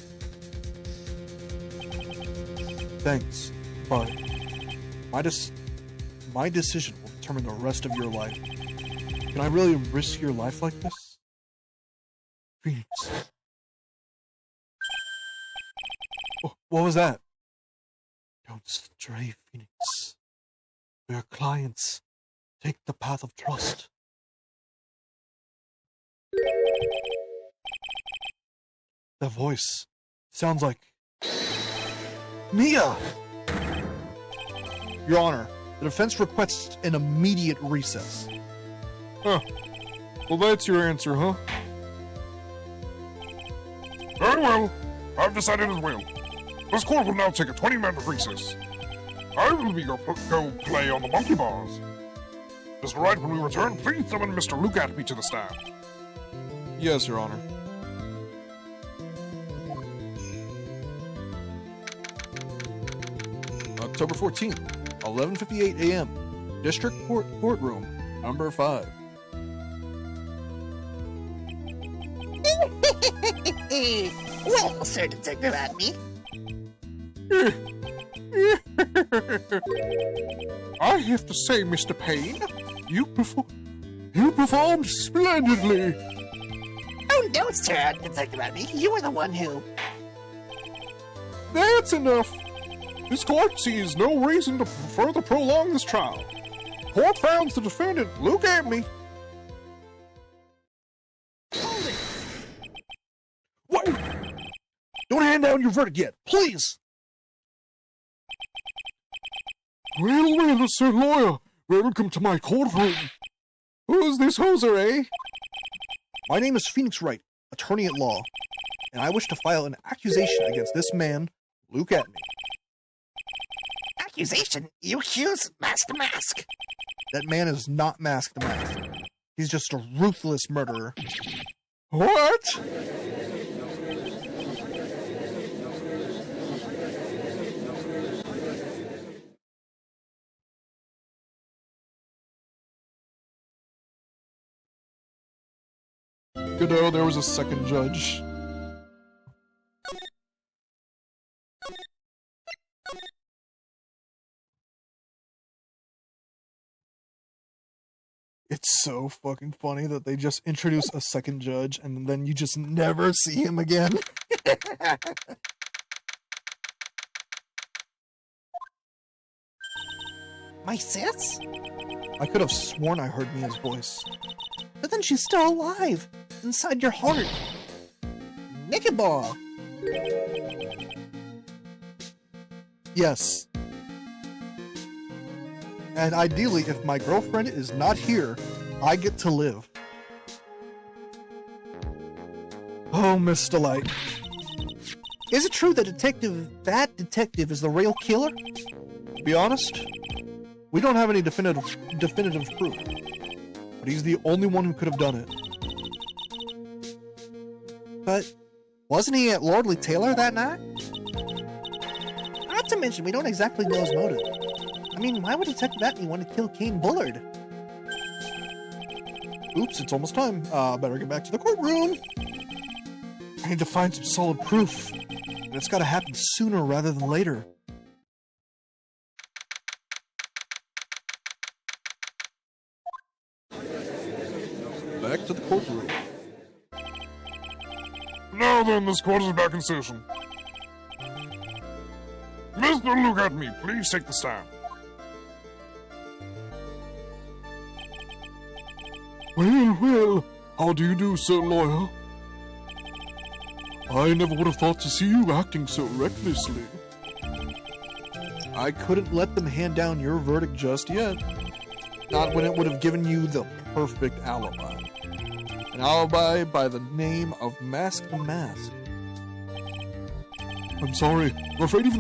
Thanks, but my decision will determine the rest of your life. Can I really risk your life like this? Phoenix. What was that? Don't stray, Phoenix. We are clients. Take the path of trust. That voice sounds like Mia! Your Honor, the defense requests an immediate recess. Huh. Well, that's your answer, huh? Very well. I've decided as well. This court will now take a 20-minute recess. I will be go play on the monkey bars. Mr. Wright, when we return, please summon Mr. Luke Atby to the stand. Yes, Your Honor. October 14th, 11:58 a.m. District Court Courtroom, number 5. Well, Sir Detective Atme. I have to say, Mr. Payne, you performed splendidly. Oh no, Sir Detective Atme. You were the one who... That's enough. This court sees no reason to further prolong this trial. Court founds the defendant, Luke Atby. What? Don't hand down your verdict yet, please! Well, Sir Lawyer, welcome to my courtroom. Who's this hoser, eh? My name is Phoenix Wright, attorney at law, and I wish to file an accusation against this man, Luke Atby. Accusation? You accuse Master Mask. That man is not Mask the Mask. He's just a ruthless murderer. What? Good oh, there was a second judge. It's so fucking funny that they just introduce a second judge and then you just never see him again. My sis? I could have sworn I heard Mia's voice. But then she's still alive, inside your heart. Nicky Ball. Yes. And ideally, if my girlfriend is not here, I get to live. Oh, Miss Delight. Is it true that that detective is the real killer? To be honest, we don't have any definitive proof. But he's the only one who could have done it. But wasn't he at Lordly Taylor that night? Not to mention, we don't exactly know his motive. I mean, why would Detective Atney want to kill Kane Bullard? Oops, it's almost time. Better get back to the courtroom. I need to find some solid proof. And it's gotta happen sooner rather than later. Back to the courtroom. Now then, this court is back in session. Mr. Luke Atby, please take the stand. Well, how do you do, Sir Lawyer? I never would have thought to see you acting so recklessly. I couldn't let them hand down your verdict just yet. Not when it would have given you the perfect alibi. An alibi by the name of Mask the Mask. I'm sorry. I'm afraid even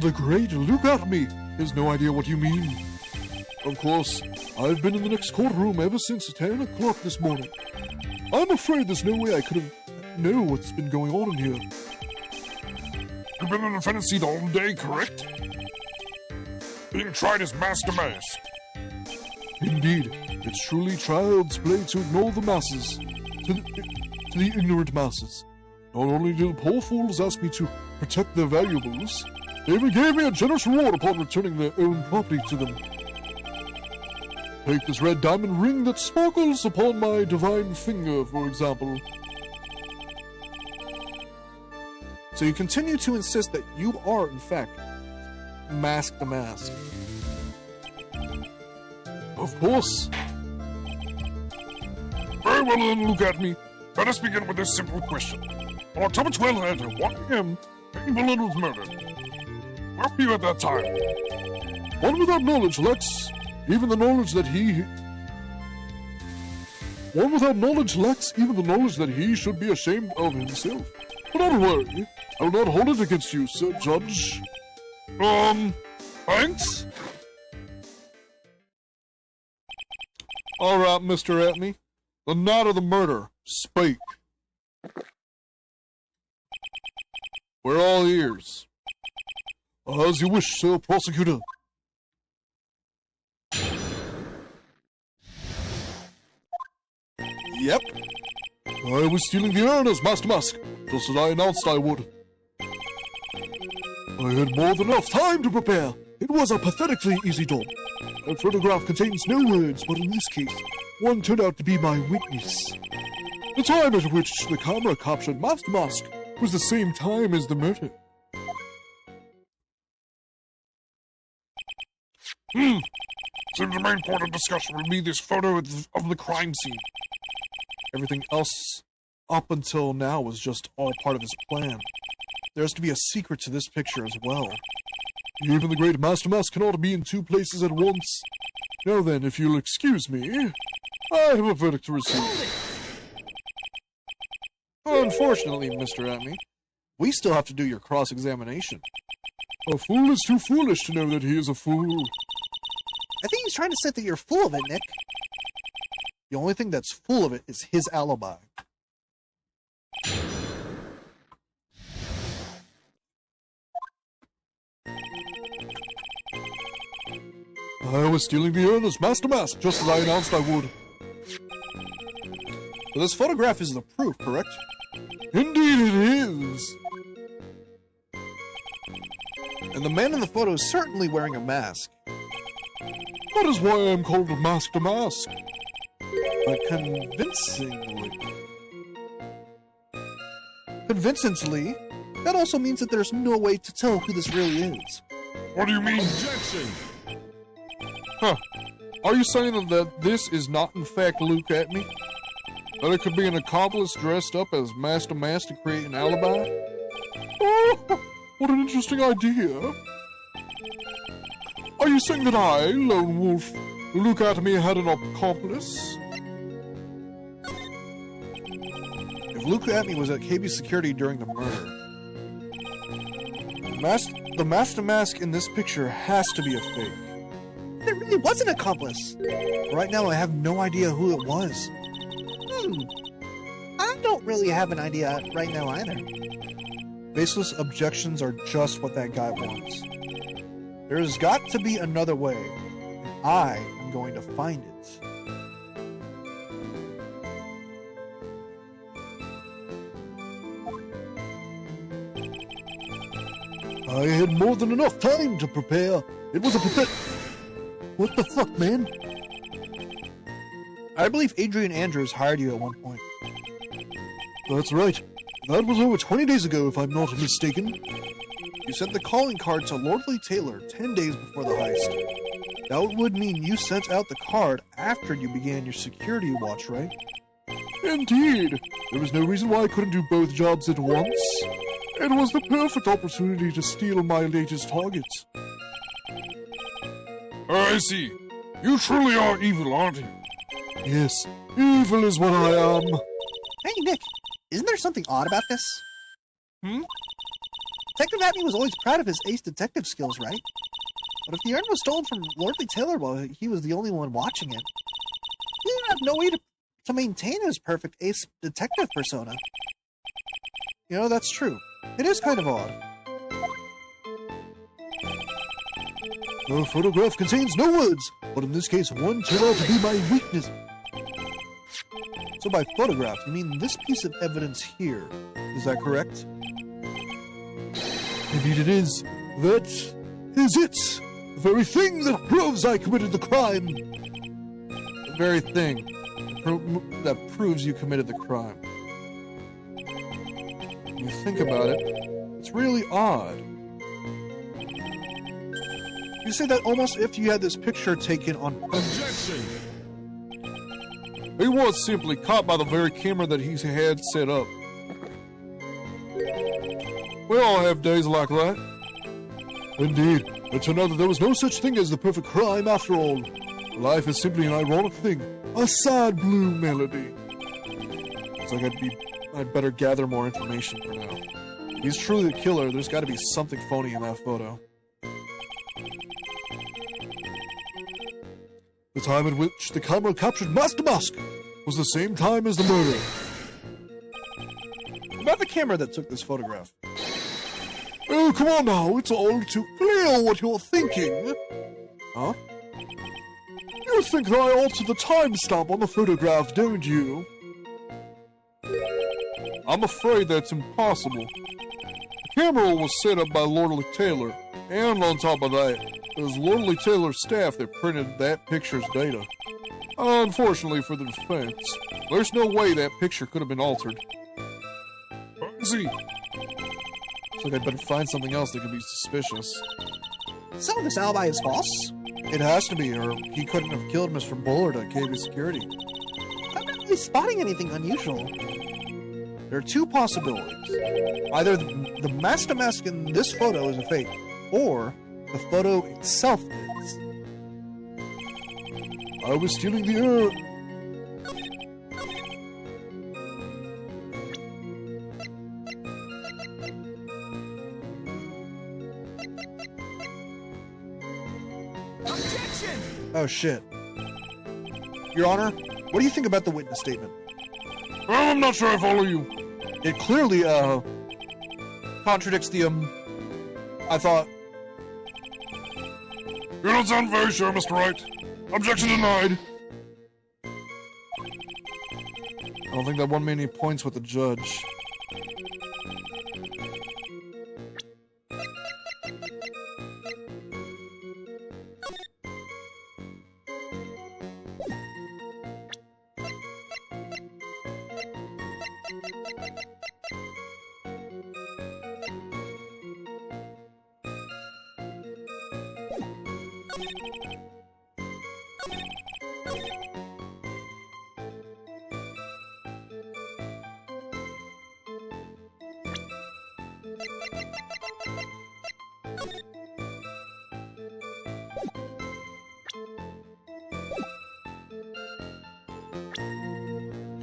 the great Luke Atby has no idea what you mean. Of course, I've been in the next courtroom ever since 10 o'clock this morning. I'm afraid there's no way I could have known what's been going on in here. You've been in the defendant's seat all day, correct? Being tried as Master Mask. Indeed, it's truly child's play to ignore the masses, to the ignorant masses. Not only did the poor fools ask me to protect their valuables, they even gave me a generous reward upon returning their own property to them. Take this red diamond ring that sparkles upon my divine finger, for example. So you continue to insist that you are, in fact, Mask the Mask. Of course. Very well then, Luke Atby. Let us begin with this simple question. On October 12th at 1 p.m., Kane Bullard was murdered. Where were you at that time? One without knowledge lacks even the knowledge that he... One without knowledge lacks even the knowledge that he should be ashamed of himself. But don't worry, I will not hold it against you, Sir Judge. Thanks? Alright, Mr. Etney. The night of the murder. Speak. We're all ears. As you wish, Sir Prosecutor. Yep. I was stealing the urn as Master Mask, just as I announced I would. I had more than enough time to prepare. It was a pathetically easy job. That photograph contains no words, but in this case, one turned out to be my witness. The time at which the camera captured Master Mask was the same time as the murder. Seems the main point of discussion will be this photo of the crime scene. Everything else up until now was just all part of his plan. There has to be a secret to this picture as well. Even the great Master Mask cannot be in two places at once. Now then, if you'll excuse me, I have a verdict to receive. Unfortunately, Mr. Atney, we still have to do your cross-examination. A fool is too foolish to know that he is a fool. I think he's trying to say that you're full of it, Nick. The only thing that's full of it is his alibi. I was stealing the urn as Master Mask, just as I announced I would. So this photograph is the proof, correct? Indeed it is. And the man in the photo is certainly wearing a mask. That is why I am called Master Mask. But convincingly. Convincingly, that also means that there's no way to tell who this really is. What do you mean? Objection! Huh. Are you saying that this is not in fact Luke Atney? That it could be an accomplice dressed up as Master Mask to create an alibi? Oh, what an interesting idea. Are you saying that I, Lone Wolf, Luke Atney, had an accomplice? If Luke Atney was at KB Security during the murder, the Master Mask in this picture has to be a fake. There really was an accomplice. Right now, I have no idea who it was. I don't really have an idea right now either. Baseless objections are just what that guy wants. There's got to be another way, and I am going to find it. I had more than enough time to prepare. It was a pathetic... What the fuck, man? I believe Adrian Andrews hired you at one point. That's right. That was over 20 days ago, if I'm not mistaken. You sent the calling card to Lordly Taylor 10 days before the heist. That would mean you sent out the card after you began your security watch, right? Indeed. There was no reason why I couldn't do both jobs at once. It was the perfect opportunity to steal my latest target. I see. You truly are evil, aren't you? Yes, evil is what I am. Hey, Nick, isn't there something odd about this? Detective Atney was always proud of his ace detective skills, right? But if the urn was stolen from Lordly Taylor while he was the only one watching it, he didn't have no way to maintain his perfect ace detective persona. You know, that's true. It is kind of odd. The photograph contains no words, but in this case, one turned out to be my weakness. So by photograph, you mean this piece of evidence here. Is that correct? Indeed it is. That is it. The very thing that proves I committed the crime. The very thing that proves you committed the crime. When you think about it, it's really odd. You say that almost if you had this picture taken on purpose. Objection! He was simply caught by the very camera that he had set up. We all have days like that. Indeed. It turned out that there was no such thing as the perfect crime after all. Life is simply an ironic thing. A sad blue melody. Looks like I'd better gather more information for now. If he's truly the killer, there's got to be something phony in that photo. The time at which the camera captured Master Mask was the same time as the murder. About the camera that took this photograph. Oh, come on now, it's all too clear what you're thinking. Huh? You think that I altered the timestamp on the photograph, don't you? I'm afraid that's impossible. The camera was set up by Lordly Taylor, and on top of that, it was Lordly Taylor's staff that printed that picture's data. Unfortunately for the defense, there's no way that picture could have been altered. See, Looks like I'd better find something else that could be suspicious. So this alibi is false? It has to be, or he couldn't have killed Mr. Bullard at KB Security. I'm not really spotting anything unusual. There are two possibilities. Either the Master Mask in this photo is a fake, or the photo itself is. I was stealing the air. Oh shit. Your Honor, what do you think about the witness statement? well, I'm not sure I follow you. It clearly, contradicts the, I thought. You don't sound very sure, Mr. Wright. Objection denied. I don't think that won me any points with the judge.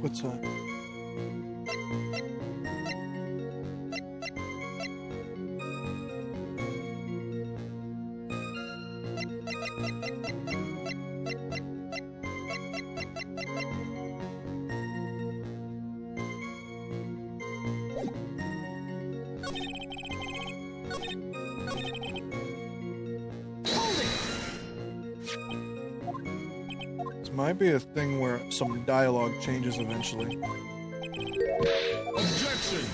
What's that? This might be a thing where some dialogue changes eventually. Objection!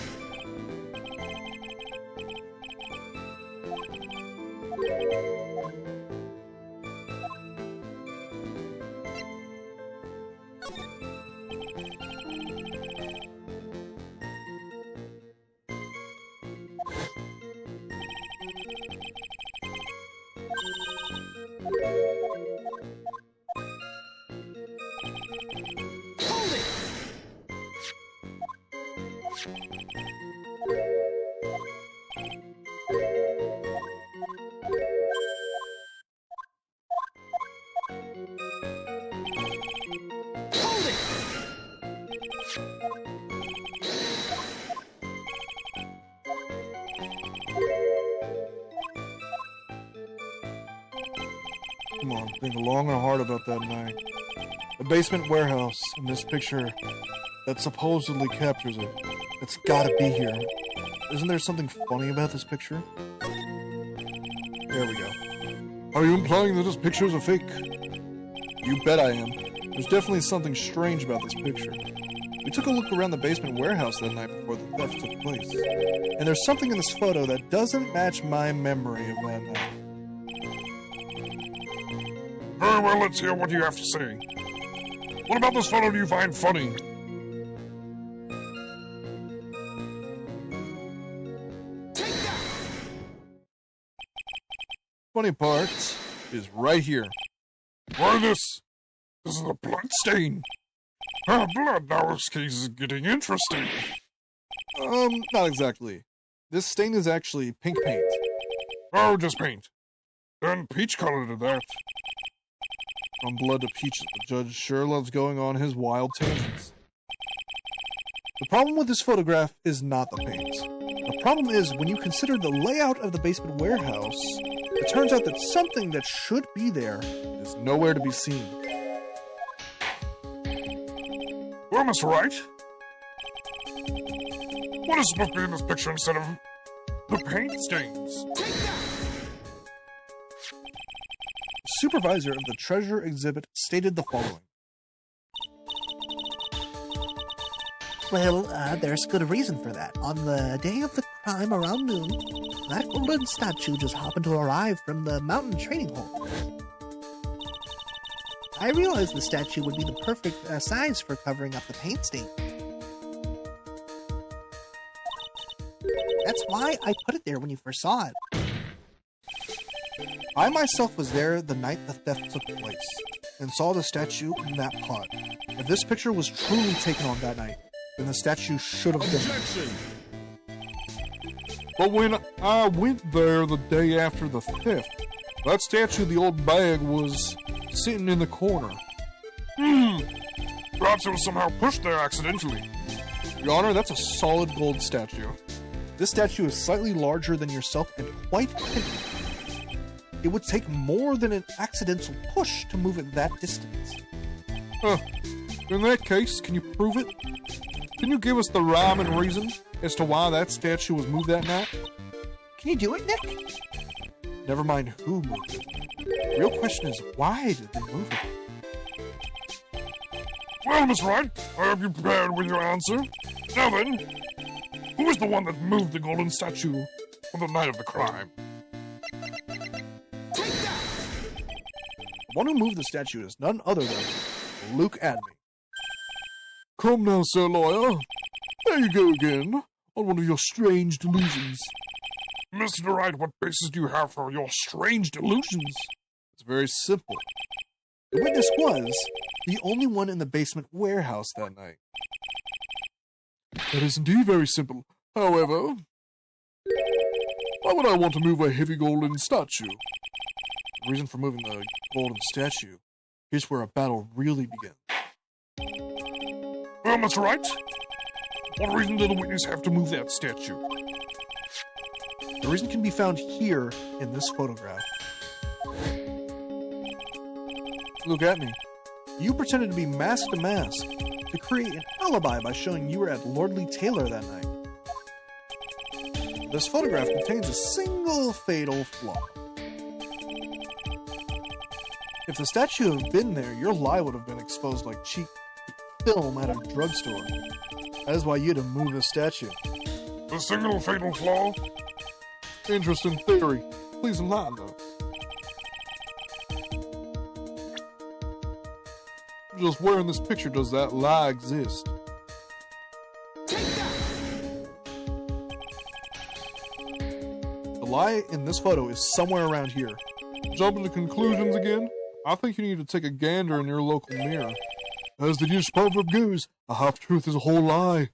Come on, think long and hard about that night. The basement warehouse in this picture that supposedly captures it. It's gotta be here. Isn't there something funny about this picture? There we go. Are you implying that this picture is a fake? You bet I am. There's definitely something strange about this picture. We took a look around the basement warehouse that night before the theft took place. And there's something in this photo that doesn't match my memory of that night. Very well, let's hear what you have to say. What about this photo do you find funny? Funny part is right here. Why this? This is a blood stain. Ah, blood, now this case is getting interesting. Not exactly. This stain is actually pink paint. Oh, just paint. And peach colored at that. From blood to peaches, the judge sure loves going on his wild tangents. The problem with this photograph is not the paint. The problem is when you consider the layout of the basement warehouse, it turns out that something that should be there is nowhere to be seen. Well, Mr. Wright, what is supposed to be in this picture instead of the paint stains? The supervisor of the treasure exhibit stated the following. Well, there's good reason for that. On the day of the crime around noon, that golden statue just happened to arrive from the mountain training hall. I realized the statue would be the perfect size for covering up the paint stain. That's why I put it there when you first saw it. I myself was there the night the theft took place, and saw the statue in that pot. If this picture was truly taken on that night, then the statue should have been there. Objection! But when I went there the day after the theft, that statue in the old bag was sitting in the corner. Perhaps it was somehow pushed there accidentally. Your Honor, that's a solid gold statue. This statue is slightly larger than yourself and quite heavy. It would take more than an accidental push to move it that distance. In that case, can you prove it? Can you give us the rhyme and reason as to why that statue was moved that night? Can you do it, Nick? Never mind who moved it. The real question is, why did they move it? Well, Miss Wright, I hope you're prepared with your answer. Now then, who is the one that moved the golden statue on the night of the crime? The one who moved the statue is none other than Luke Adney. Come now, sir lawyer. There you go again, on one of your strange delusions. Mr. Wright, what basis do you have for your strange delusions? It's very simple. The witness was the only one in the basement warehouse that night. That is indeed very simple. However, why would I want to move a heavy golden statue? The reason for moving the golden statue, here's where a battle really begins. Well, Mr. Wright, what reason did the witness have to move that statue? The reason can be found here in this photograph. Look at me. You pretended to be mask to mask to create an alibi by showing you were at Lordly Taylor that night. This photograph contains a single fatal flaw. If the statue had been there, your lie would have been exposed like cheap film at a drugstore. That is why you had to move the statue. The single fatal flaw? Interesting theory. Please enlighten us. Just where in this picture does that lie exist? The lie in this photo is somewhere around here. Jumping to conclusions again? I think you need to take a gander in your local mirror. As the Yiddish proverb goes, a half-truth is a whole lie.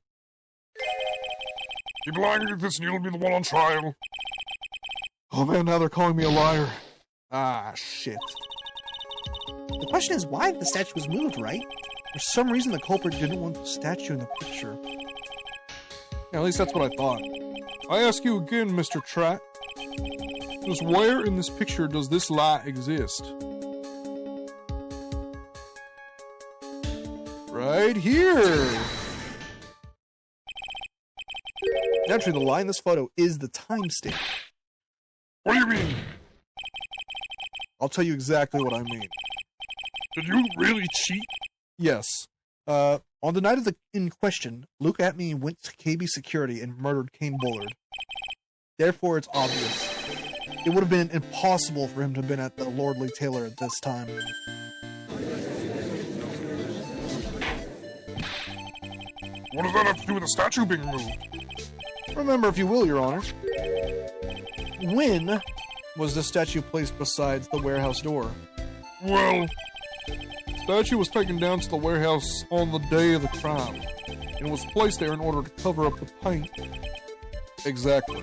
Keep lying like this and you'll be the one on trial. Oh man, now they're calling me a liar. Ah, shit. The question is why the statue was moved, right? For some reason, the culprit didn't want the statue in the picture. Yeah, at least that's what I thought. I ask you again, Mr. Tratt. Just where in this picture does this lie exist? Right here! Naturally, the lie in this photo is the time stamp. What do you mean? I'll tell you exactly what I mean. Did you really cheat? Yes. On the night of the in question, Luke Atney went to KB Security and murdered Kane Bullard. Therefore, it's obvious. It would have been impossible for him to have been at the Lordly Taylor at this time. What does that have to do with the statue being moved? Remember, if you will, Your Honor. When was the statue placed besides the warehouse door? Well, the statue was taken down to the warehouse on the day of the crime, and it was placed there in order to cover up the paint. Exactly.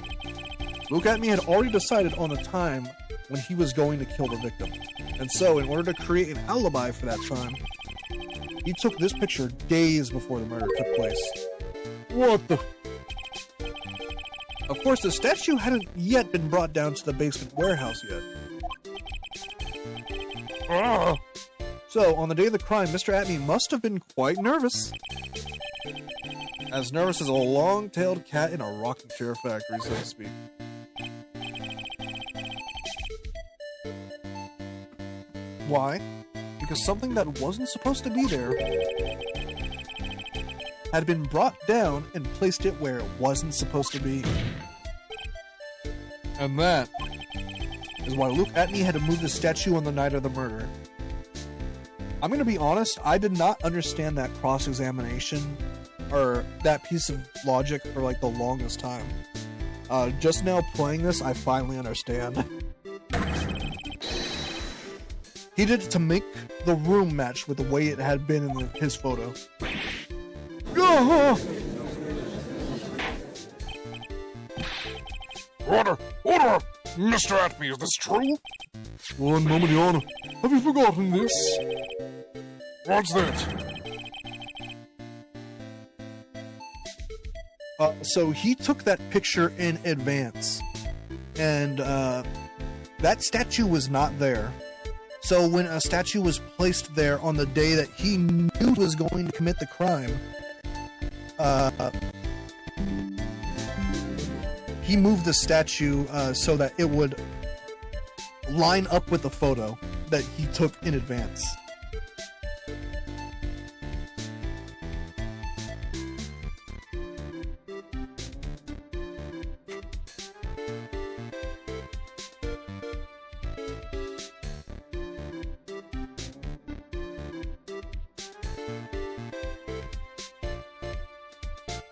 Luke Atney had already decided on the time when he was going to kill the victim. And so, in order to create an alibi for that time, he took this picture days before the murder took place. What the? Of course, the statue hadn't yet been brought down to the basement warehouse yet. Ah! So, on the day of the crime, Mr. Atney must have been quite nervous. As nervous as a long-tailed cat in a rocking chair factory, so to speak. Why? Because something that wasn't supposed to be there had been brought down and placed it where it wasn't supposed to be. And that is why Luke Atney had to move the statue on the night of the murder. I'm gonna be honest, I did not understand that cross-examination or that piece of logic for like the longest time. Just now playing this, I finally understand. He did it to make the room match with the way it had been in his photo. Order! Order! Mr. Atney, is this true? One moment, Your Honor. Have you forgotten this? What's that? So he took that picture in advance, and that statue was not there. So when a statue was placed there on the day that he knew was going to commit the crime, he moved the statue so that it would line up with the photo that he took in advance.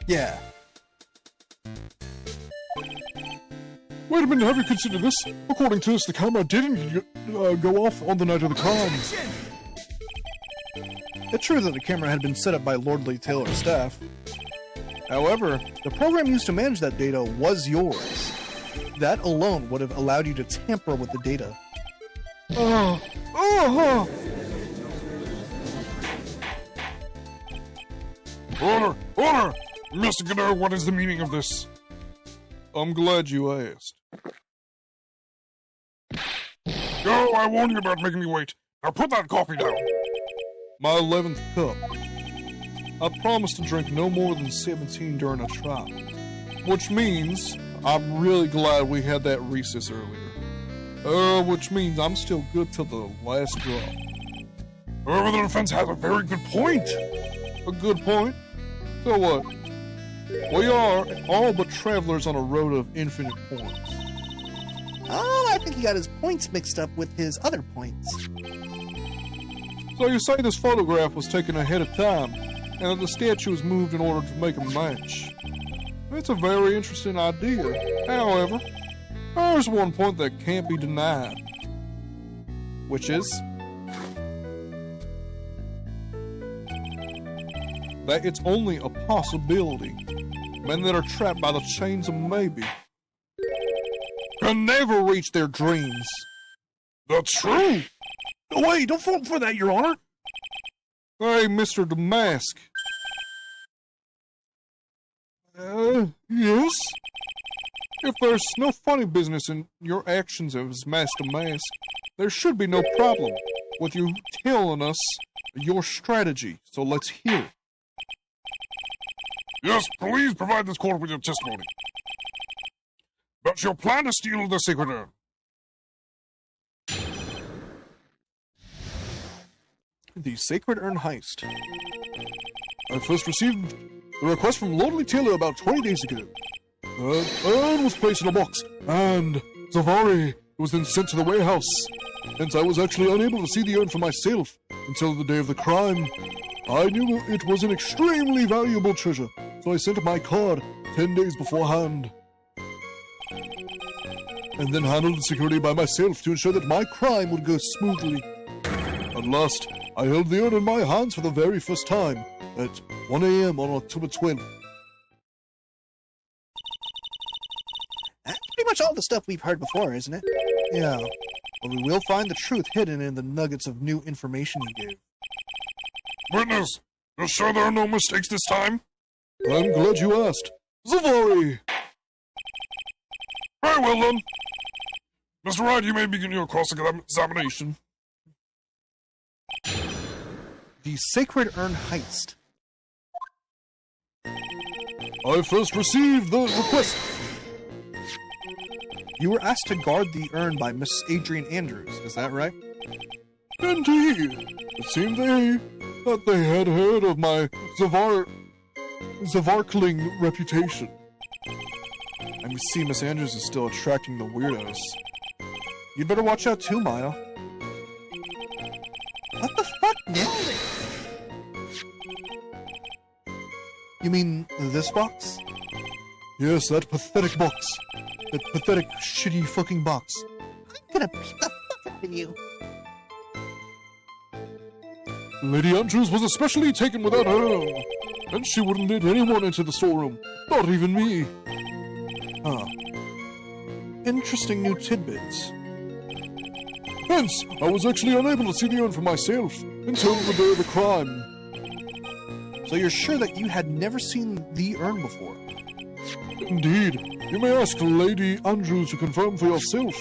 Yeah. Wait a minute, have you considered this? According to this, the camera didn't go off on the night of the crime. It's true that the camera had been set up by Lordly Taylor's staff. However, the program used to manage that data was yours. That alone would have allowed you to tamper with the data. Order! Order! Mr. Godot, what is the meaning of this? I'm glad you asked. Go, I warned you about making me wait. Now put that coffee down. My 11th cup. I promised to drink no more than 17 during a trial. Which means I'm really glad we had that recess earlier. Which means I'm still good till the last drop. Whoever the defense has a very good point. A good point? So what? We are all but travelers on a road of infinite points. Oh, I think he got his points mixed up with his other points. So you say this photograph was taken ahead of time, and that the statue was moved in order to make a match. It's a very interesting idea. However, there's one point that can't be denied. Which is that it's only a possibility. Men that are trapped by the chains of maybe can never reach their dreams. That's true. No way, don't fall for that, Your Honor. Hey, Mr. Damask. Yes? If there's no funny business in your actions as Master Mask, there should be no problem with you telling us your strategy, so let's hear it. Yes, please provide this court with your testimony. About your plan to steal the sacred urn. The Sacred Urn Heist. I first received the request from Lordly Taylor about 20 days ago. The urn was placed in a box, and Zavari was then sent to the warehouse. Hence, I was actually unable to see the urn for myself until the day of the crime. I knew it was an extremely valuable treasure, so I sent my card 10 days beforehand. And then handled the security by myself to ensure that my crime would go smoothly. At last, I held the urn in my hands for the very first time at 1 a.m. on October 12th. That's pretty much all the stuff we've heard before, isn't it? Yeah, but we will find the truth hidden in the nuggets of new information you gave. Witness, you're sure there are no mistakes this time? I'm glad you asked. Zavari! Very well then. Mr. Wright, you may begin your cross-examination. The Sacred Urn Heist. I first received the request. You were asked to guard the urn by Miss Adrian Andrews, is that right? Indeed. It seemed that they had heard of my Zavarkling reputation. I see Miss Andrews is still attracting the weirdos. You'd better watch out too, Maya. What the fuck, Nick? You mean this box? Yes, that pathetic box. That pathetic, shitty fucking box. I'm gonna beat the fuck out of you. Lady Andrews was especially taken without her, and she wouldn't let anyone into the storeroom, not even me. Huh. Interesting new tidbits. Hence, I was actually unable to see the urn for myself until the day of the crime. So you're sure that you had never seen the urn before? Indeed. You may ask Lady Andrews to confirm for yourself.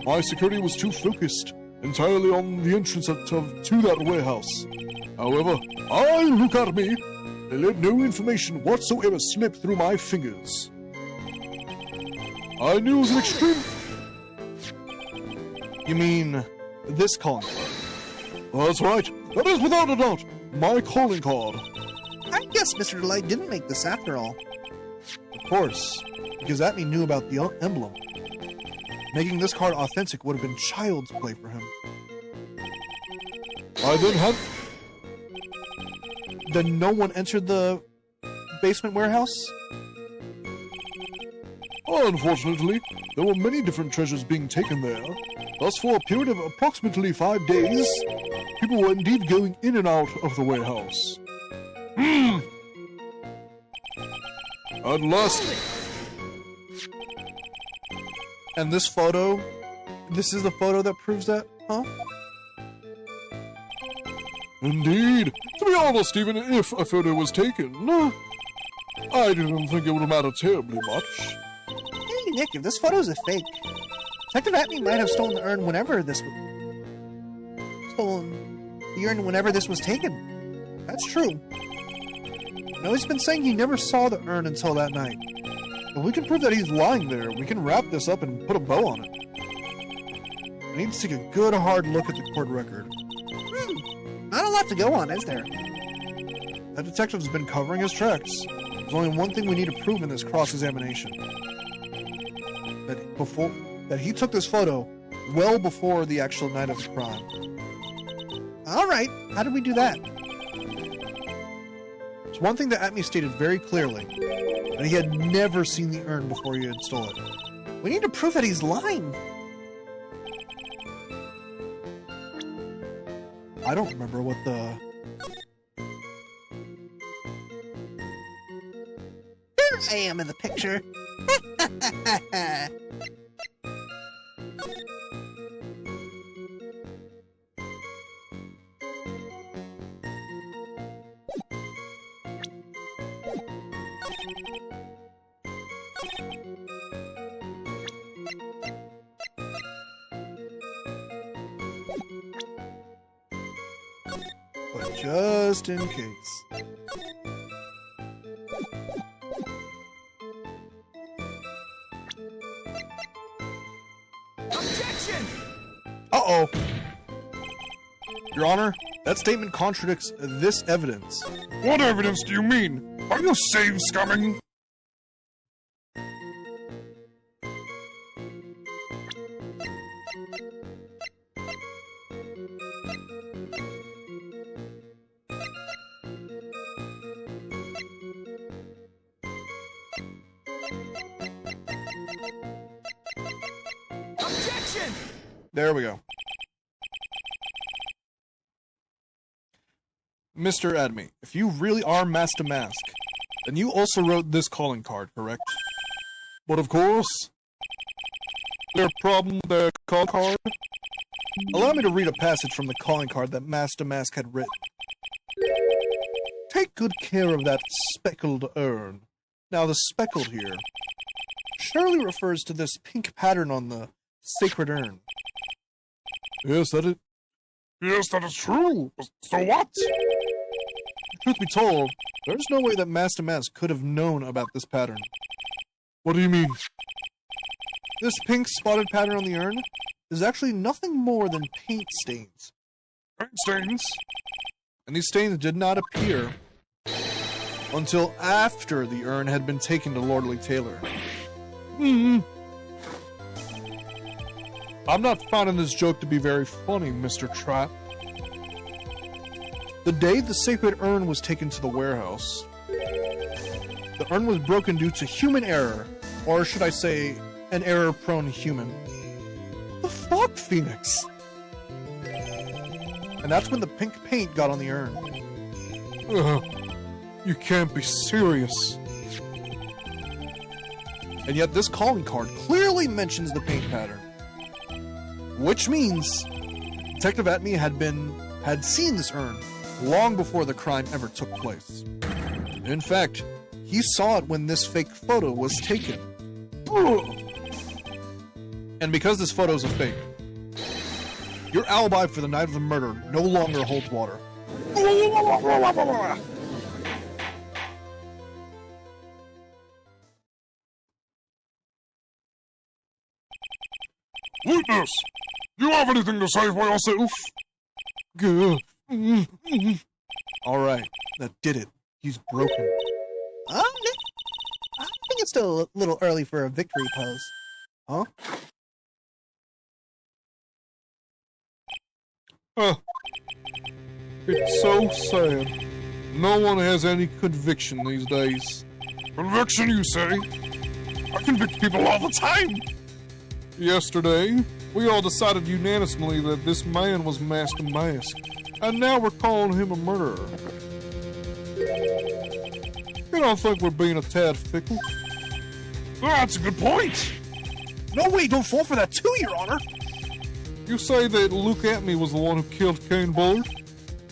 My security was too focused entirely on the entrance to that warehouse. However, look at me. They let no information whatsoever slip through my fingers. I knew it was an extreme... You mean this calling card? That's right. That is without a doubt my calling card. I guess Mr. Delight didn't make this after all. Of course, because Atme knew about the emblem. Making this card authentic would have been child's play for him. I then had... Then no one entered the basement warehouse? Unfortunately, there were many different treasures being taken there. Thus, for a period of approximately 5 days, people were indeed going in and out of the warehouse. At last... And this photo? This is the photo that proves that, huh? Indeed. To be honest, even if a photo was taken, I didn't think it would matter terribly much. Hey, Nick, if this photo's a fake, Detective Atme might have stolen the urn whenever this was taken. That's true. No, he's been saying he never saw the urn until that night. If we can prove that he's lying there, we can wrap this up and put a bow on it. I need to take a good hard look at the court record. Not a lot to go on, is there? That detective's been covering his tracks. There's only one thing we need to prove in this cross-examination. That he took this photo well before the actual night of the crime. Alright, how did we do that? It's one thing that Atme stated very clearly, that he had never seen the urn before he had stole it. We need to prove that he's lying. I don't remember what the... There I am in the picture. But just in case. Objection! Uh-oh! Your Honor, that statement contradicts this evidence. What evidence do you mean? Are you save scumming? Objection! There we go. Mr. Adme, if you really are Master Mask, then you also wrote this calling card, correct? But of course, there a problem with the call card? Allow me to read a passage from the calling card that Master Mask had written. Take good care of that speckled urn. Now, the speckled here surely refers to this pink pattern on the sacred urn. Yes, that is. Yes, that is true. So what? Truth be told, there's no way that Master Mask could have known about this pattern. What do you mean? This pink spotted pattern on the urn is actually nothing more than paint stains. Paint stains? And these stains did not appear until after the urn had been taken to Lordly Taylor. I'm not finding this joke to be very funny, Mr. Trap. The day the sacred urn was taken to the warehouse, the urn was broken due to human error, or should I say, an error-prone human. The fuck, Phoenix? And that's when the pink paint got on the urn. You can't be serious. And yet this calling card clearly mentions the paint pattern. Which means Detective Atme had seen this urn long before the crime ever took place. In fact, he saw it when this fake photo was taken. And because this photo is a fake, your alibi for the night of the murder no longer holds water. Witness! Do you have anything to say for yourself? Good. Alright, that did it. He's broken. I think it's still a little early for a victory pose. Huh? It's so sad. No one has any conviction these days. Conviction, you say? I convict people all the time! Yesterday, we all decided unanimously that this man was Master Mask, and now we're calling him a murderer. You don't think we're being a tad fickle? That's a good point! No way, don't fall for that too, Your Honor! You say that Luke Atme was the one who killed Kane Bullard?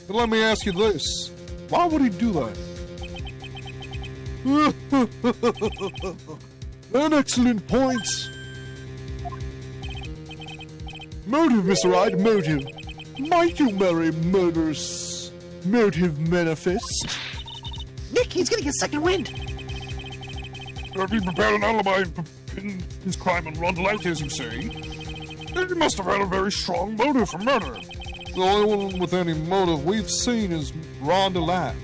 But let me ask you this. Why would he do that? An excellent point. Motive, Mr. Wright, motive. Might you marry murderous motive manifest? Nick, he's gonna get second wind. Have you prepared an alibi in his crime on Rondelite, as you say? He must have had a very strong motive for murder. The only one with any motive we've seen is Rondelite.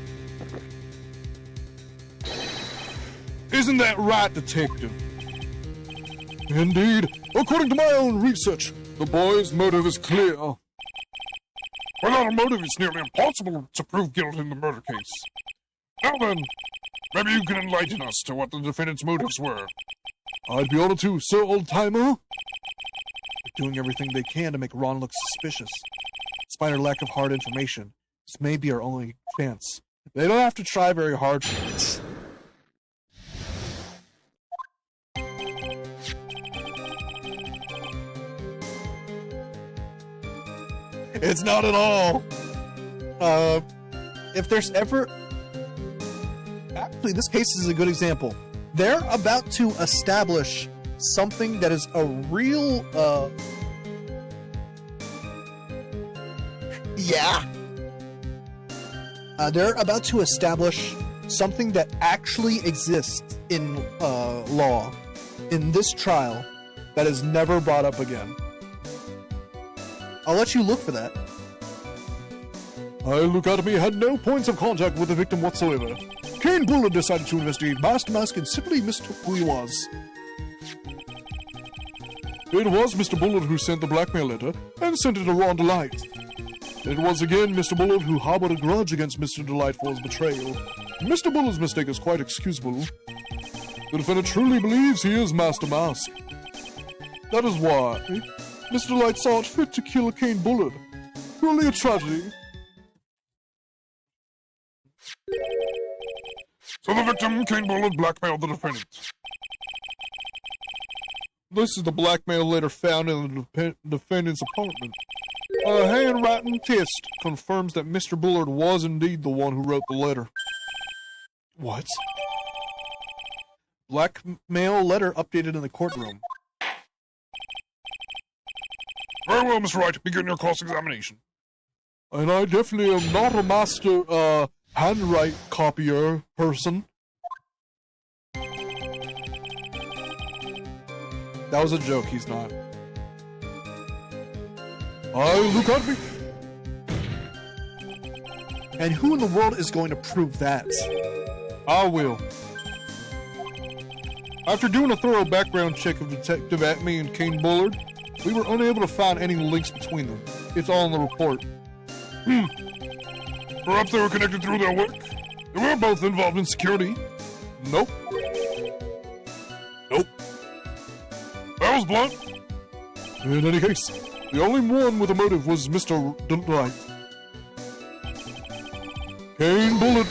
Isn't that right, Detective? Indeed. According to my own research, the boy's motive is clear. Without a motive, it's nearly impossible to prove guilt in the murder case. Now then, maybe you can enlighten us to what the defendant's motives were. I'd be honored to, Sir Old-Timer. They're doing everything they can to make Ron look suspicious. Despite our lack of hard information, this may be our only chance. They don't have to try very hard for this. It's not at all. If there's ever... Actually, this case is a good example. They're about to establish something that is a real, Yeah. They're about to establish something that actually exists in, law, in this trial, that is never brought up again. I'll let you look for that. Luke Atme had no points of contact with the victim whatsoever. Kane Bullard decided to investigate Master Mask and simply mistook who he was. It was Mr. Bullard who sent the blackmail letter and sent it to Ron Delight. It was again Mr. Bullard who harbored a grudge against Mr. Delight for his betrayal. Mr. Bullard's mistake is quite excusable. The defendant truly believes he is Master Mask. That is why Mr. Delight saw it fit to kill Kane Bullard. Truly a tragedy. So the victim, Kane Bullard, blackmailed the defendant. This is the blackmail letter found in the defendant's apartment. A handwriting test confirms that Mr. Bullard was indeed the one who wrote the letter. What? Blackmail letter updated in the courtroom. Very well, Mr. Wright. Begin your cross-examination. And I definitely am not a master, handwrite copier person. That was a joke, he's not. Look at me. And who in the world is going to prove that? I will. After doing a thorough background check of Detective Atme and Kane Bullard, we were unable to find any links between them. It's all in the report. Perhaps they were connected through their work? They were both involved in security. Nope. Nope. That was blunt. In any case, the only one with a motive was Mr. Delight. Kane Bullard.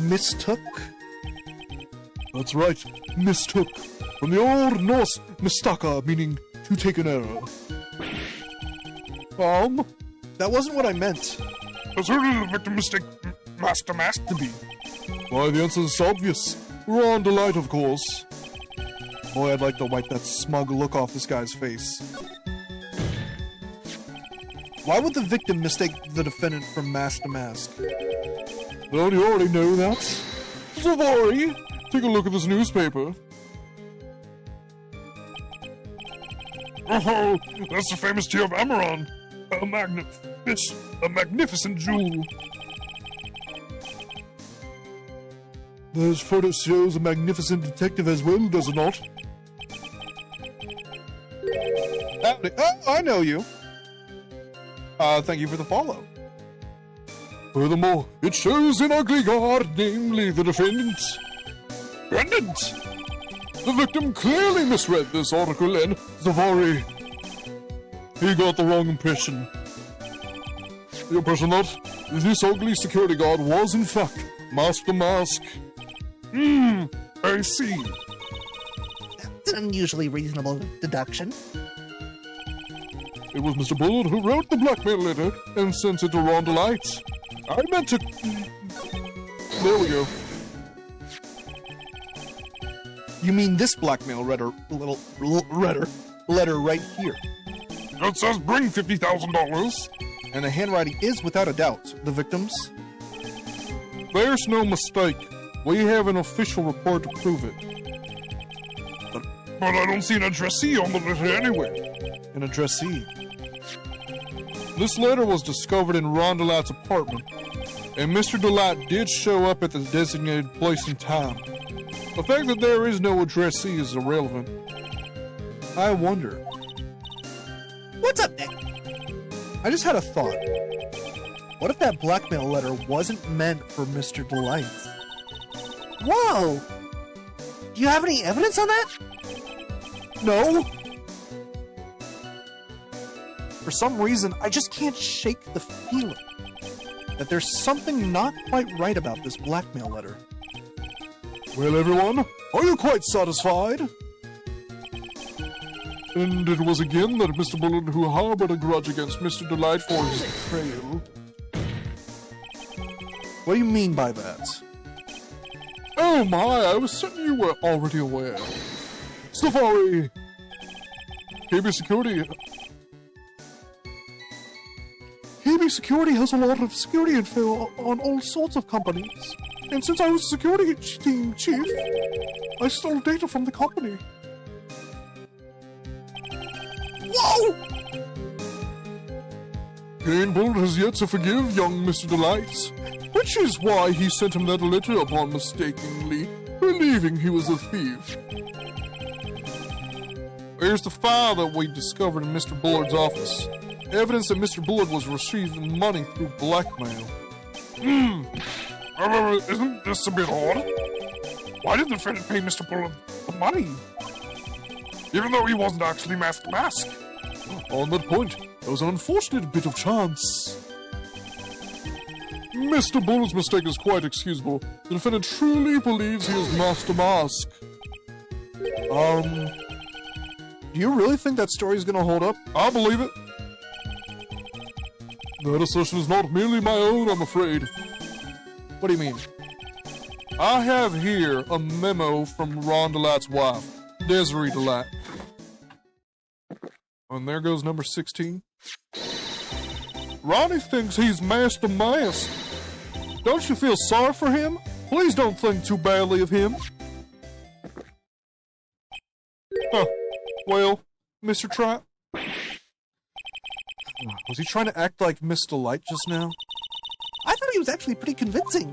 Mistook? That's right, mistook. From the Old Norse mistaka, meaning to take an error. That wasn't what I meant. As who did the victim mistake Master Mask to be? Why, the answer is obvious. Ron Delight, of course. Boy, I'd like to wipe that smug look off this guy's face. Why would the victim mistake the defendant from Mask to Mask? Don't you already know that? Zavari, take a look at this newspaper. Oh, that's the famous tear of Amaron. A magnificent jewel. This photo shows a magnificent detective as well, does it not? Howdy. Oh, I know you. Thank you for the follow. Furthermore, it shows an ugly guard, namely the defendant. Defendant? The victim clearly misread this article and Zavari. He got the wrong impression. The impression that this ugly security guard was in fact Master Mask. I see. That's an unusually reasonable deduction. It was Mr. Bullard who wrote the blackmail letter and sent it to Ron Delight. I meant to... There we go. You mean this blackmail letter right here. It says bring $50,000. And the handwriting is, without a doubt, the victim's. There's no mistake. We have an official report to prove it. But I don't see an addressee on the letter anywhere. An addressee? This letter was discovered in Ron Delight's apartment, and Mr. Delight did show up at the designated place and time. The fact that there is no addressee is irrelevant. I wonder. What's up, Nick? I just had a thought. What if that blackmail letter wasn't meant for Mr. Delight? Whoa! Do you have any evidence on that? No! For some reason, I just can't shake the feeling that there's something not quite right about this blackmail letter. Well, everyone, are you quite satisfied? And it was again that Mr. Bullard who harbored a grudge against Mr. Delight for his betrayal. What do you mean by that? Oh my, I was certain you were already aware. Safari! KB Security... KB Security has a lot of security info on all sorts of companies. And since I was the security team chief, I stole data from the company. Whoa! Kane Bullard has yet to forgive young Mr. Delight, which is why he sent him that letter upon mistakenly believing he was a thief. There's the file that we discovered in Mr. Bullard's office. Evidence that Mr. Bullard was receiving money through blackmail. However, isn't this a bit odd? Why did the defendant pay Mr. Bullard the money? Even though he wasn't actually Mask to Mask. On that point, there was an unfortunate bit of chance. Mr. Bullard's mistake is quite excusable. The defendant truly believes he is Master Mask. Do you really think that story's gonna hold up? I believe it. That assertion is not merely my own, I'm afraid. What do you mean? I have here a memo from Ron Delight's wife, Desiree Delight. And there goes number 16. Ronnie thinks he's Master Mass. Don't you feel sorry for him? Please don't think too badly of him. Huh. Well, Mr. Tripe? Was he trying to act like Miss Delight just now? I thought he was actually pretty convincing.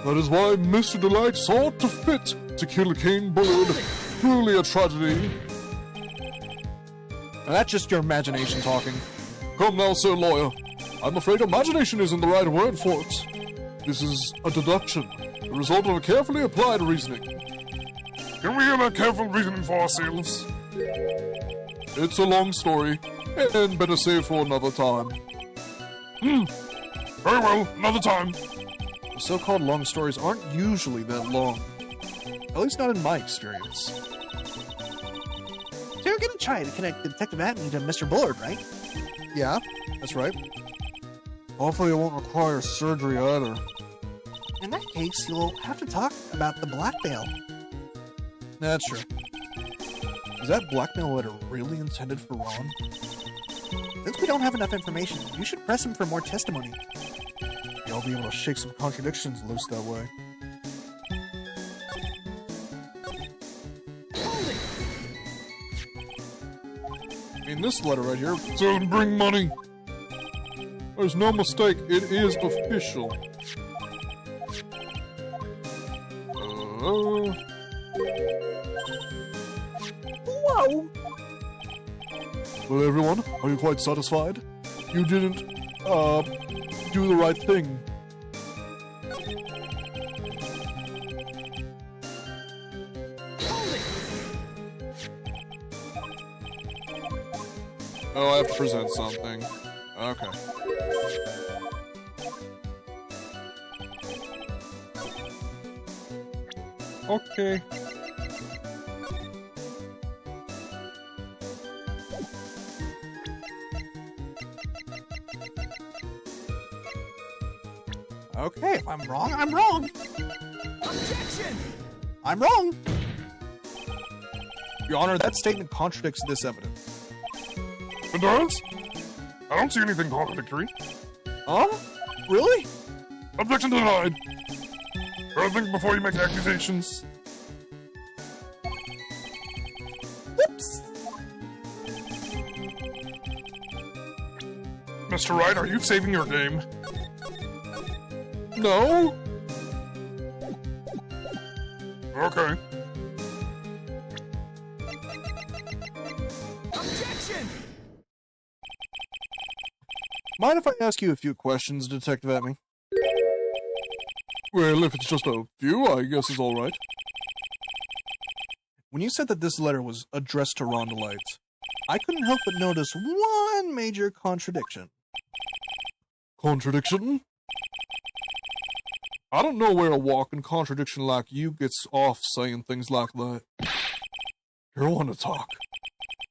That is why Mr. Delight saw it to fit to kill King Bullard. Truly a tragedy. Now, that's just your imagination talking. Come now, sir lawyer. I'm afraid imagination isn't the right word for it. This is a deduction, the result of a carefully applied reasoning. Can we hear that careful reasoning for ourselves? It's a long story, and better saved for another time. Very well, another time. The so-called long stories aren't usually that long. At least not in my experience. So you're gonna try to connect Detective Atney to Mr. Bullard, right? Yeah, that's right. Hopefully it won't require surgery either. In that case, you'll have to talk about the blackmail. That's true. Is that blackmail letter really intended for Ron? Since we don't have enough information, you should press him for more testimony. I'll be able to shake some contradictions loose that way. I mean, this letter right here doesn't bring money. There's no mistake, it is official. Whoa! Well, everyone, are you quite satisfied? You didn't, do the right thing. Oh, I have to present something. Okay. Okay. Okay, if I'm wrong, I'm wrong. Objection! I'm wrong. Your Honor, that statement contradicts this evidence. It does? I don't see anything contradictory. Huh? Really? Objection denied. Better think before you make accusations. Whoops! Mr. Wright, are you saving your game? No? Okay. Objection! Mind if I ask you a few questions, Detective Atney? Well, if it's just a few, I guess it's alright. When you said that this letter was addressed to Ron Delight, I couldn't help but notice one major contradiction. Contradiction? I don't know where a walking contradiction like you gets off saying things like that. You want to talk.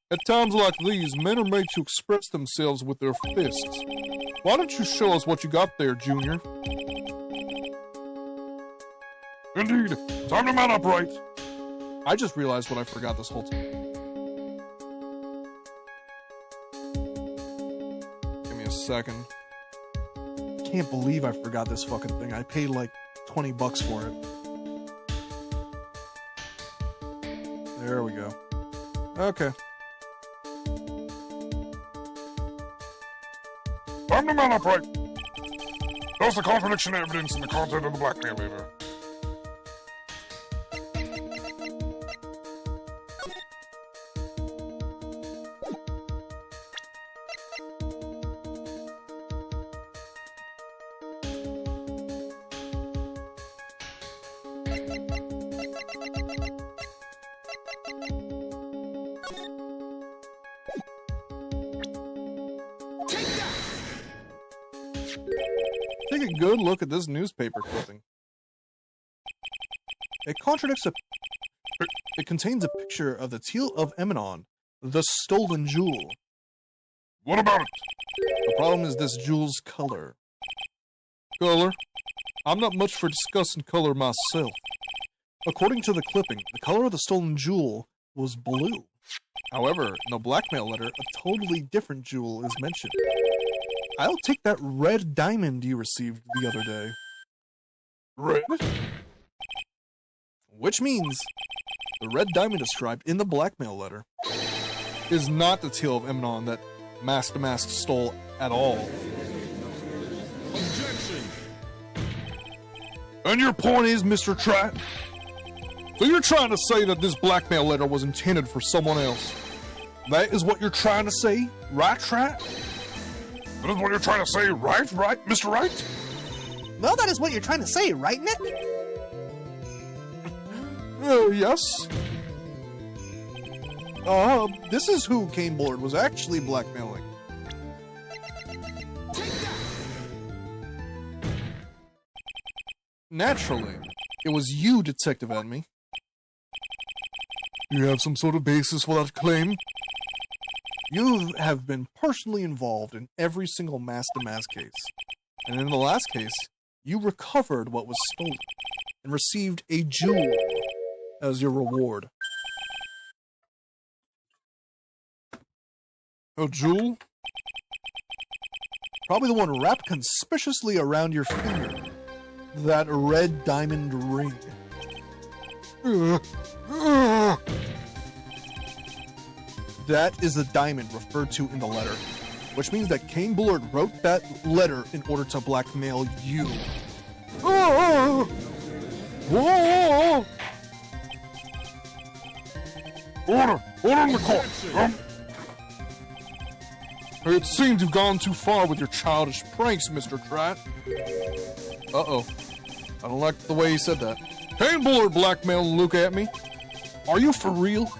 At times like these, men are made to express themselves with their fists. Why don't you show us what you got there, Junior? Indeed. Time to man up, Wright. I just realized what I forgot this whole time. Give me a second. Can't believe I forgot this fucking thing. I paid like $20 for it. There we go. Okay. Time to man up, Wright. There's the contradiction evidence in the content of the blackmail letter. Take a good look at this newspaper clipping. It contradicts it contains a picture of the Teal of Emanon, the stolen jewel. What about it? The problem is this jewel's color. Color? I'm not much for discussing color myself. According to the clipping, the color of the stolen jewel was blue. However, in the blackmail letter, a totally different jewel is mentioned. I'll take that red diamond you received the other day. Red? Which means the red diamond described in the blackmail letter is not the Teal of Emanon that Master Mask stole at all. Objection! And your point is, Mr. Trat? So you're trying to say that this blackmail letter was intended for someone else? That is what you're trying to say, right, Trat? That is what you're trying to say, right, Mr. Right? Well, that is what you're trying to say, right, Nick? Yes. This is who Cane Bullard was actually blackmailing. Naturally, it was you, Detective Enemy. You have some sort of basis for that claim? You have been personally involved in every single Master Mask case. And in the last case, you recovered what was stolen and received a jewel as your reward. A jewel? Probably the one wrapped conspicuously around your finger. That red diamond ring. That is the diamond referred to in the letter, which means that Cane Bullard wrote that letter in order to blackmail you. Order in the court. It seems you've gone too far with your childish pranks, Mr. Trat. Uh-oh. I don't like the way he said that. Cane Bullard blackmailed Luke at me. Are you for real?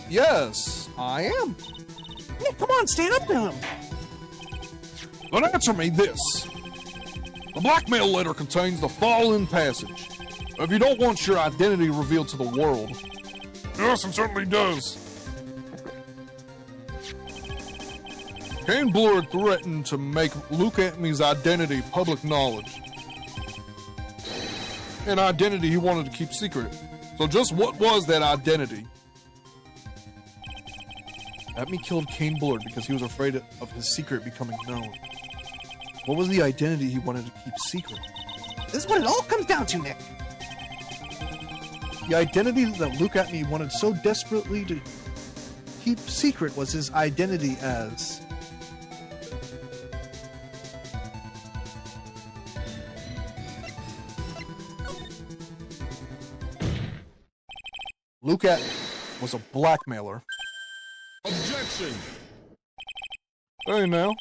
Yes, I am. Nick, come on, stand up to him. Then answer me this. The blackmail letter contains the following passage. If you don't want your identity revealed to the world. Yes, it certainly does. Cane Bullard threatened to make Luke Antony's identity public knowledge. An identity he wanted to keep secret. So just what was that identity? Atme killed Cane Bullard because he was afraid of his secret becoming known. What was the identity he wanted to keep secret? This is what it all comes down to, Nick. The identity that Luke Atme wanted so desperately to keep secret was his identity as... Luke Atme was a blackmailer. Objection! Hey now,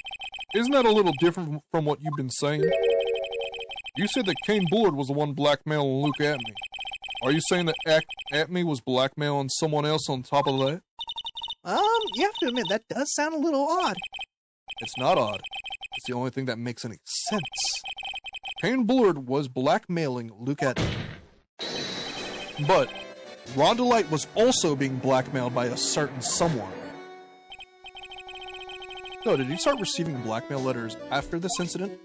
isn't that a little different from what you've been saying? You said that Cane Bullard was the one blackmailing Luke Atme. Are you saying that Atme was blackmailing someone else on top of that? You have to admit, that does sound a little odd. It's not odd. It's the only thing that makes any sense. Cane Bullard was blackmailing Luke Atme. But Rondolite was also being blackmailed by a certain someone. So, did you start receiving blackmail letters after this incident?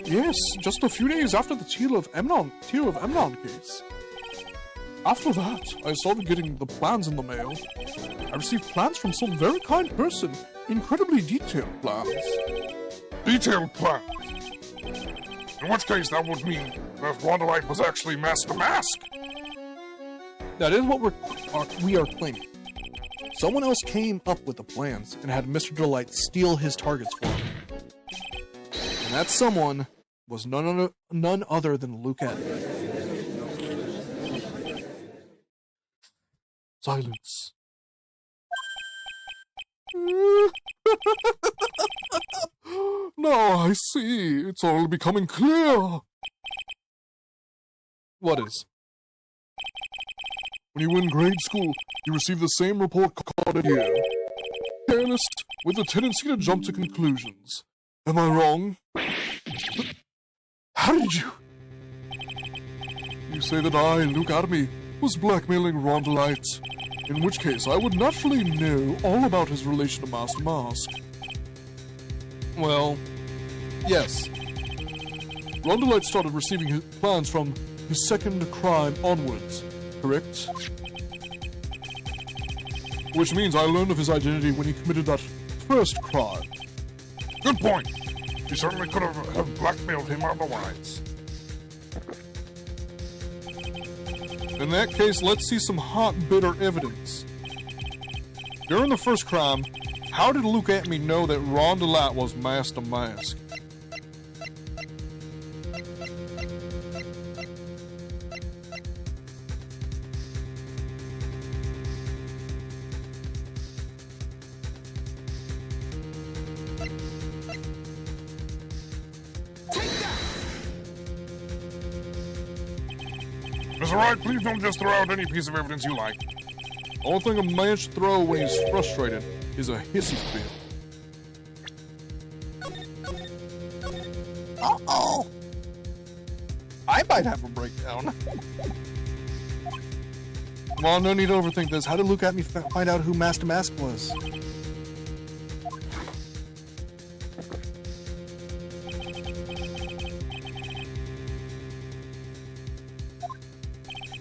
Yes, just a few days after the Teal of Emanon case. After that, I started getting the plans in the mail. I received plans from some very kind person, incredibly detailed plans. Detailed plans. In which case, that would mean that Rondolite was actually Master Mask. That is what we are claiming. Someone else came up with the plans and had Mr. Delight steal his targets for him. And that someone was none other than Luke Atme. Silence. Now I see. It's all becoming clear. What is? When you were in grade school, you received the same report card every year. Careless, with a tendency to jump to conclusions. Am I wrong? How did you? You say that I, Luke Adamy, was blackmailing Rondelight, in which case I would naturally know all about his relation to Master Mask. Well, yes. Rondelight started receiving his plans from his second crime onwards, correct? Which means I learned of his identity when he committed that first crime. Good point. You certainly could have blackmailed him otherwise. In that case, let's see some hot, bitter evidence. During the first crime, how did Luke Atme know that Rondelat was Master Mask? Mr. Wright, please don't just throw out any piece of evidence you like. The only thing a man should throw when he's frustrated is a hissy fit. Uh-oh! I might have a breakdown. Come on, no need to overthink this. How did Luke Atme Find out who Master Mask was.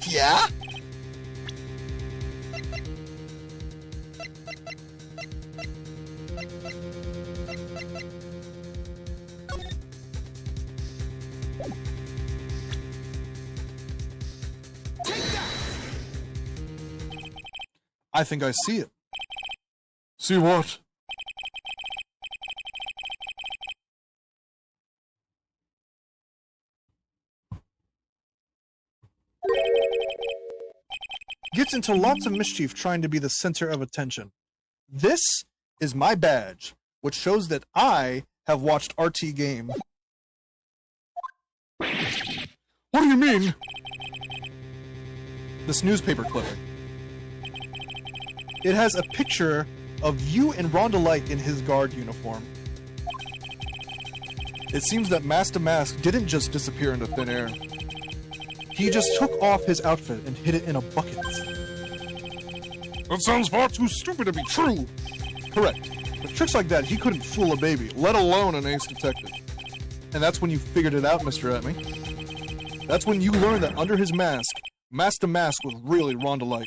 Yeah? I think I see it. See what? Gets into lots of mischief trying to be the center of attention. This is my badge, which shows that I have watched RT Game. What do you mean? This newspaper clipping. It has a picture of you and Rondelite in his guard uniform. It seems that Master Mask didn't just disappear into thin air. He just took off his outfit and hid it in a bucket. That sounds far too stupid to be true. Correct. With tricks like that, he couldn't fool a baby, let alone an ace detective. And that's when you figured it out, Mr. Atme. That's when you learned that under his mask, Master Mask was really Rondelite.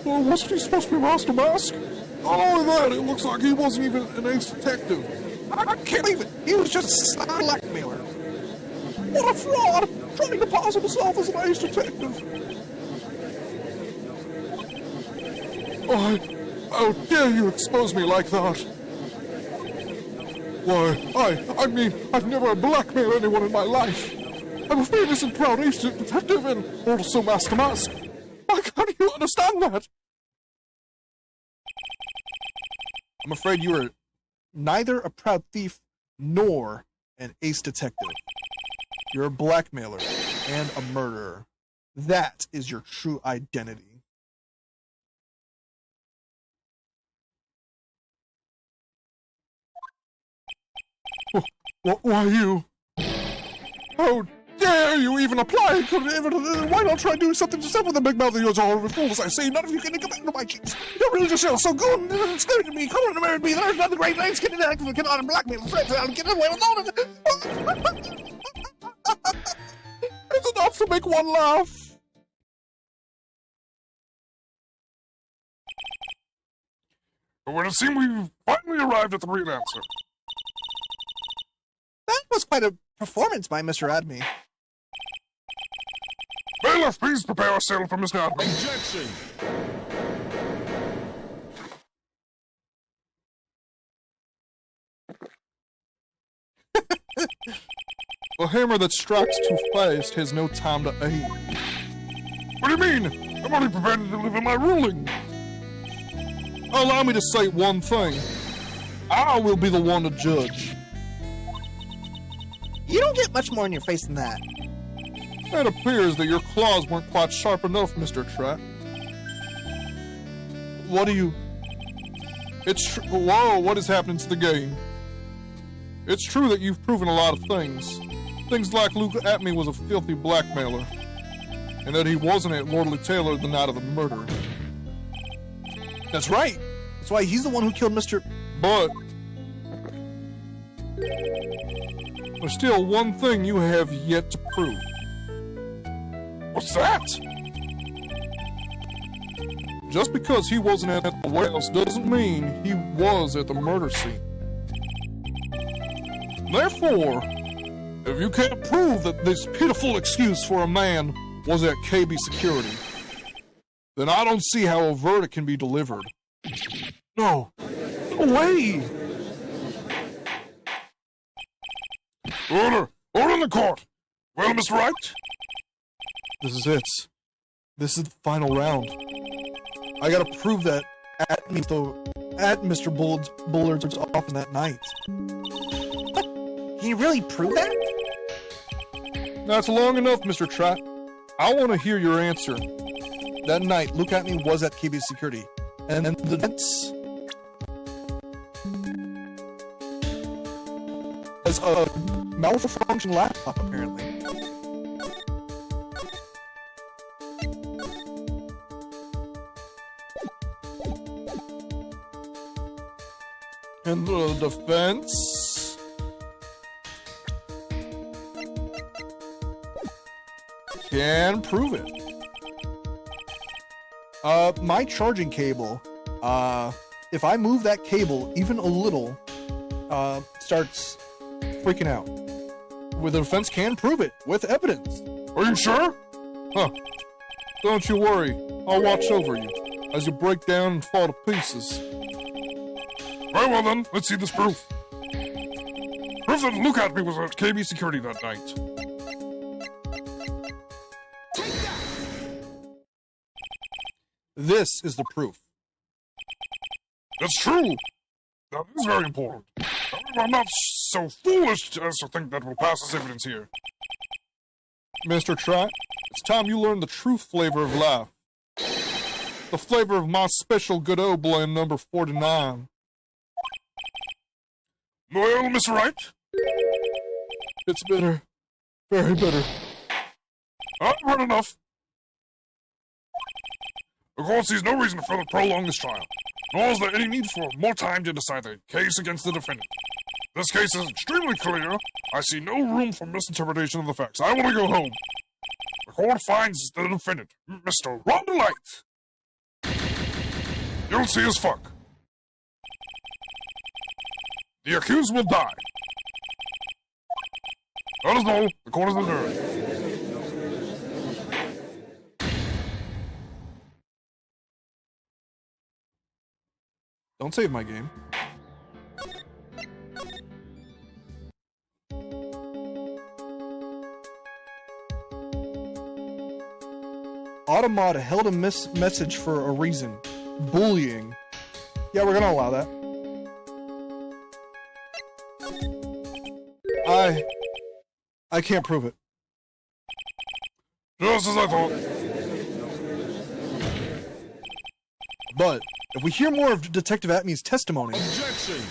Well, wasn't he supposed to be Master Mask? Not only that, it looks like he wasn't even an ace detective. I can't believe it! He was just a blackmailer. What a fraud! Trying to pose himself as an ace detective. Why, how dare you expose me like that? Why, I mean, I've never blackmailed anyone in my life. I'm a famous and proud ace detective and also Master Mask. Why can't you understand that? I'm afraid you are neither a proud thief nor an ace detective. You're a blackmailer and a murderer. That is your true identity. Why you? How dare you even apply? Why not try doing something yourself with the big mouth of yours, all over fools? I say, none of you can come into my cheeks. You're really just so good and scared of me. Come on, marry me. There's nothing great names getting active and cannot blackmail friends. I'll get away with all of it. It's enough to make one laugh. But when it seems we've finally arrived at the real answer. That was quite a performance by Mr. Adme. Bailiff, please prepare a cell for Mr. Adams. Objection! A hammer that strikes too fast has no time to aim. What do you mean? I'm only prepared to deliver my ruling. Allow me to say one thing. I will be the one to judge. You don't get much more in your face than that. It appears that your claws weren't quite sharp enough, Mr. Trap. What do you... Whoa, what is happening to the game? It's true that you've proven a lot of things. Things like Luke Atme was a filthy blackmailer, and that he wasn't at Lordly Taylor the night of the murder. That's right. That's why he's the one who killed Mr. But there's still one thing you have yet to prove. What's that? Just because he wasn't at the warehouse doesn't mean he was at the murder scene. Therefore, if you can't prove that this pitiful excuse for a man was at KB Security, then I don't see how a verdict can be delivered. No. No way! Order! Order in the court! Well, Mr. Wright? This is it. This is the final round. I gotta prove that at Mr. Bullard's office that night. Can you really prove that? That's long enough, Mr. Trott. I want to hear your answer. That night, Luke Atme was at KB Security, and the defense has a malfunction laptop, apparently. And the defense can prove it. My charging cable, if I move that cable even a little, starts freaking out. Well, the defense can prove it with evidence. Are you sure? Huh. Don't you worry. I'll watch over you as you break down and fall to pieces. Very well then, let's see this proof. Proof that Luke Atme was at KB Security that night. This is the proof. That's true. That is very important. However, I'm not so foolish as to think that will pass as evidence here. Mr. Trott, it's time you learn the true flavor of life. The flavor of my special Godot blend number 49. Well, Mr. Wright? It's bitter. Very bitter. I've heard enough. The court sees no reason to further prolong this trial, nor is there any need for more time to decide the case against the defendant. This case is extremely clear. I see no room for misinterpretation of the facts. I want to go home. The court finds the defendant, Mr. Ron Delight, guilty as fuck. The accused will die. That is all. The court is adjourned. Don't save my game. Automod held a message for a reason. Bullying. Yeah, we're gonna allow that. I can't prove it. Just as I thought. But if we hear more of Detective Atme's testimony... Objection!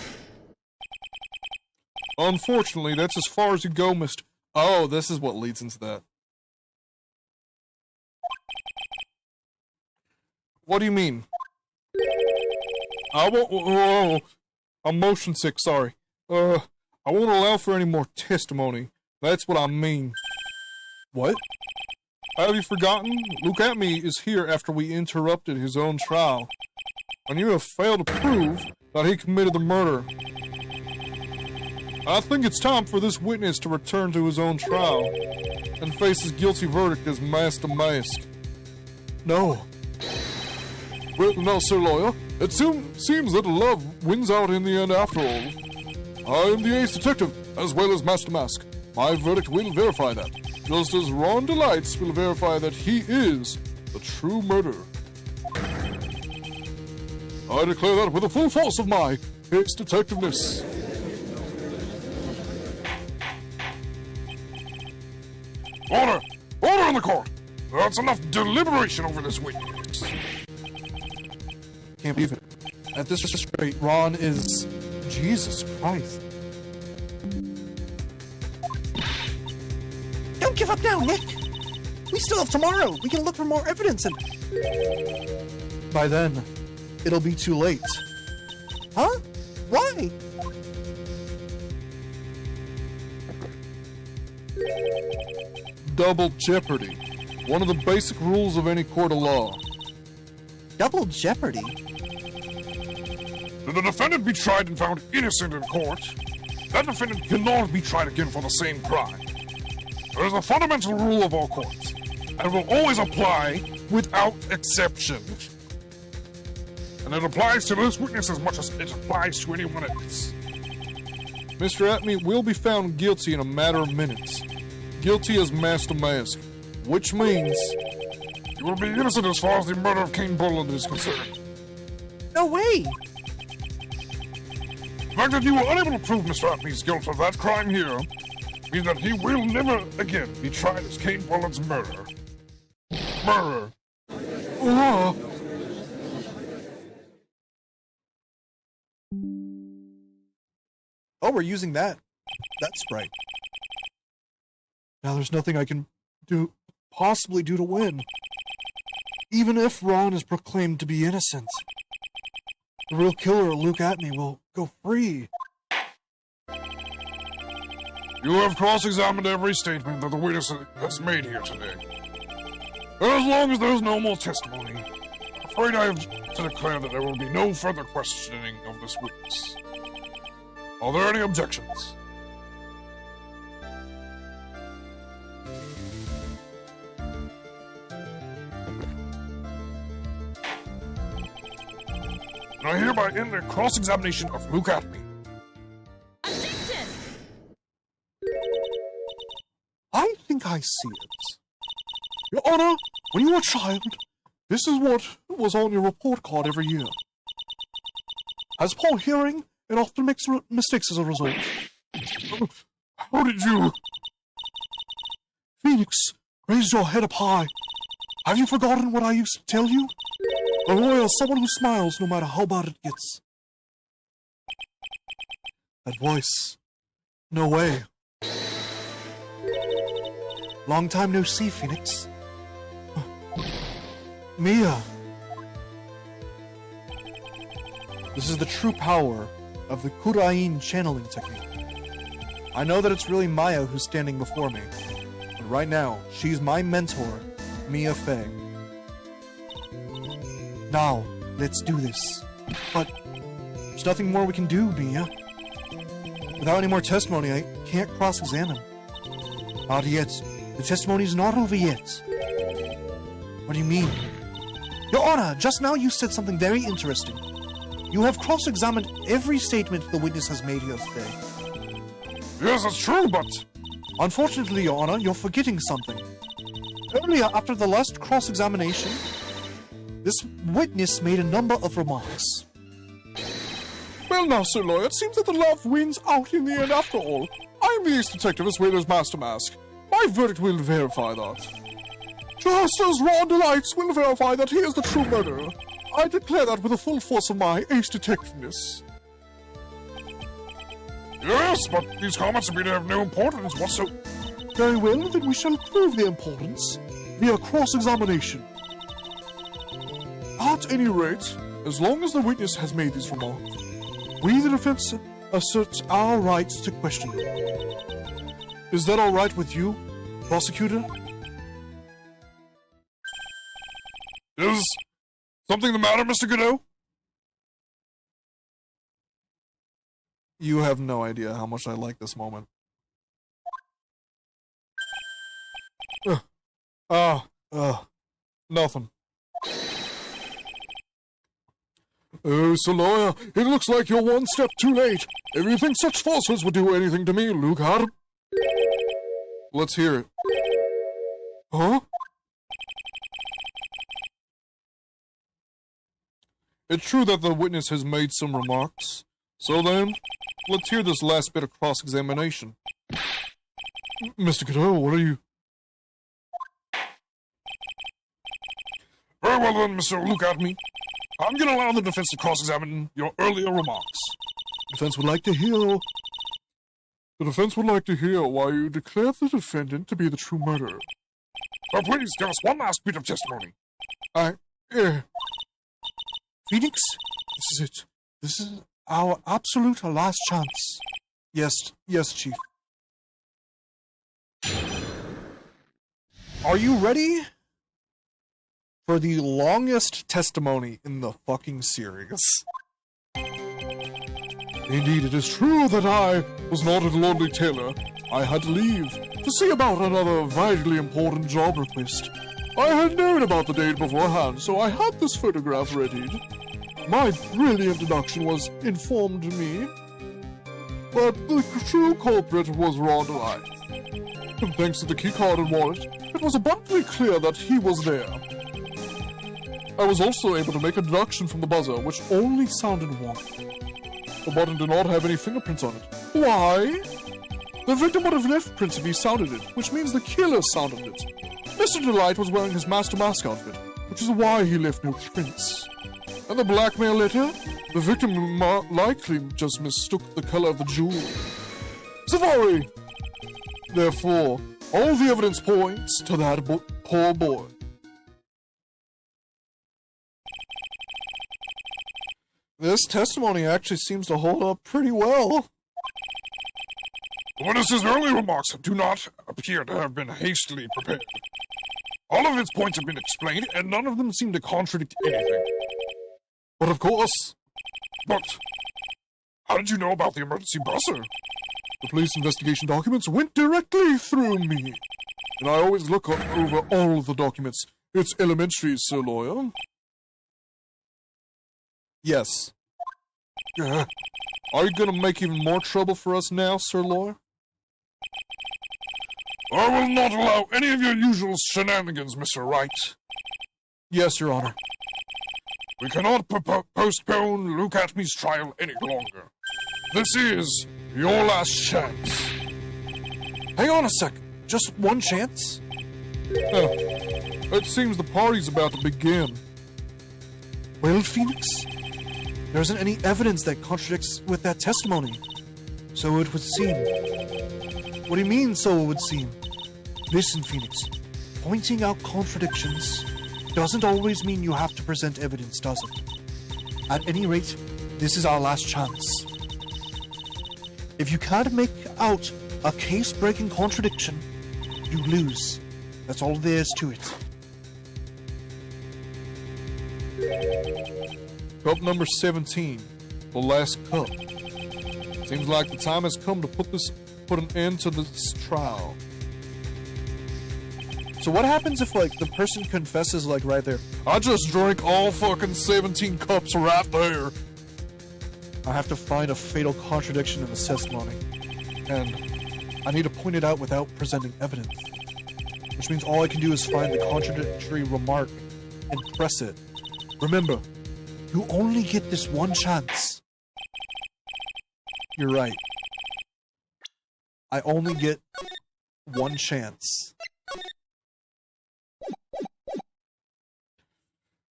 Unfortunately, that's as far as you go, Mr. Oh, this is what leads into that. What do you mean? I won't... Oh, I'm motion sick, sorry. I won't allow for any more testimony. That's what I mean. What? Have you forgotten? Luke Atme is here after we interrupted his own trial. And you have failed to prove that he committed the murder. I think it's time for this witness to return to his own trial and face his guilty verdict as masked. No. Well, now, Sir Lawyer, it seems that love wins out in the end after all. I am the ace detective, as well as Master Mask. My verdict will verify that, just as Ron Delights will verify that he is the true murderer. I declare that with the full force of my ace detectiveness. Order! Order in the court! That's enough deliberation over this witness. Can't believe it. At this rate, Ron is... Jesus Christ. Don't give up now, Nick. We still have tomorrow. We can look for more evidence and... By then, it'll be too late. Huh? Why? Double jeopardy. One of the basic rules of any court of law. Double jeopardy? If the defendant be tried and found innocent in court, that defendant cannot be tried again for the same crime. It is a fundamental rule of all courts, and will always apply without exception. And it applies to this witness as much as it applies to anyone else. Mr. Atme will be found guilty in a matter of minutes. Guilty as Master Mask, which means... You will be innocent as far as the murder of Kane Boland is concerned. No way! The fact that you were unable to prove Mr. Atme's guilt of that crime here means that he will never again be tried as Kane Boland's murderer. Murderer. Oh, we're using that sprite. Now there's nothing I can possibly do to win. Even if Ron is proclaimed to be innocent, the real killer, Luke Atme, will go free. You have cross-examined every statement that the witness has made here today. And as long as there is no more testimony, I'm afraid I have to declare that there will be no further questioning of this witness. Are there any objections? And I hereby end the cross-examination of Luke Atme. Objection! I think I see it. Your Honor, when you were a child, this is what was on your report card every year. Has poor hearing and often makes mistakes as a result. How did you... Phoenix, raise your head up high. Have you forgotten what I used to tell you? A lawyer is someone who smiles no matter how bad it gets. That voice. No way. Long time no see, Phoenix. Mia. This is the true power of the Kurain channeling technique. I know that it's really Maya who's standing before me, but right now, she's my mentor, Mia Fey. Now, let's do this. But there's nothing more we can do, Mia. Without any more testimony, I can't cross-examine. Not yet. The testimony's not over yet. What do you mean? Your Honor, just now you said something very interesting. You have cross-examined every statement the witness has made here today. Yes, it's true, but... Unfortunately, Your Honor, you're forgetting something. Earlier, after the last cross-examination, this witness made a number of remarks. Well now, Sir Lawyer, it seems that the love wins out in the end after all. I am the ace detective as well as Master Mask. My verdict will verify that. Just as Ron Delights will verify that he is the true murderer, I declare that with the full force of my ace detectiveness. Yes, but these comments appear to have no importance whatsoever. Very well, then we shall prove their importance via cross-examination. At any rate, as long as the witness has made these remarks, we, the defense, assert our rights to question him. Is that all right with you, prosecutor? Is something the matter, Mr. Godot? You have no idea how much I like this moment. Nothing. Oh, Sir Lawyer, it looks like you're one step too late. If you think such falsehoods would do anything to me, Luke, let's hear it. Huh? It's true that the witness has made some remarks. So then, let's hear this last bit of cross-examination. Mr. Godot, what are you... Very well then, Mr. Luke Atme. I'm going to allow the defense to cross-examine your earlier remarks. Defense would like to hear... The defense would like to hear why you declared the defendant to be the true murderer. Oh, please give us one last bit of testimony. Phoenix, this is it. This is our absolute last chance. Yes, Chief. Are you ready for the longest testimony in the fucking series? Indeed, it is true that I was not at Lordly Taylor. I had to leave to see about another vitally important job request. I had known about the date beforehand, so I had this photograph readied. My brilliant deduction was informed me, but the true culprit was Ron Delight. And thanks to the keycard and wallet, it was abundantly clear that he was there. I was also able to make a deduction from the buzzer, which only sounded wonky. The button did not have any fingerprints on it. Why? The victim would have left prints if he sounded it, which means the killer sounded it. Mr. Delight was wearing his Master Mask outfit, which is why he left no prints. And the blackmail letter? The victim likely just mistook the color of the jewel. Safari! Therefore, all the evidence points to that poor boy. This testimony actually seems to hold up pretty well. The witness's earlier remarks do not appear to have been hastily prepared. All of its points have been explained, and none of them seem to contradict anything. But of course, But how did you know about the emergency buzzer? the police investigation documents went directly through me. And I always look over all of the documents. It's elementary, Sir Lawyer. Yes. Are you gonna make even more trouble for us now, Sir Lawyer? I will not allow any of your usual shenanigans, Mr. Wright. Yes, Your Honor. We cannot postpone Luke Atmy's trial any longer. This is your last chance. Hang on a sec. Just one chance? It seems the party's about to begin. Well, Phoenix, there isn't any evidence that contradicts with that testimony. So it would seem. What do you mean, so it would seem? Listen, Phoenix. Pointing out contradictions doesn't always mean you have to present evidence, does it? At any rate, this is our last chance. If you can't make out a case-breaking contradiction, you lose. That's all there is to it. Cup number 17, the last cup. Seems like the time has come to put an end to this trial. So what happens if, like, the person confesses, like, right there? I just drank all fucking 17 cups right there. I have to find a fatal contradiction in the testimony. And I need to point it out without presenting evidence. Which means all I can do is find the contradictory remark and press it. Remember, you only get this one chance. You're right. I only get one chance.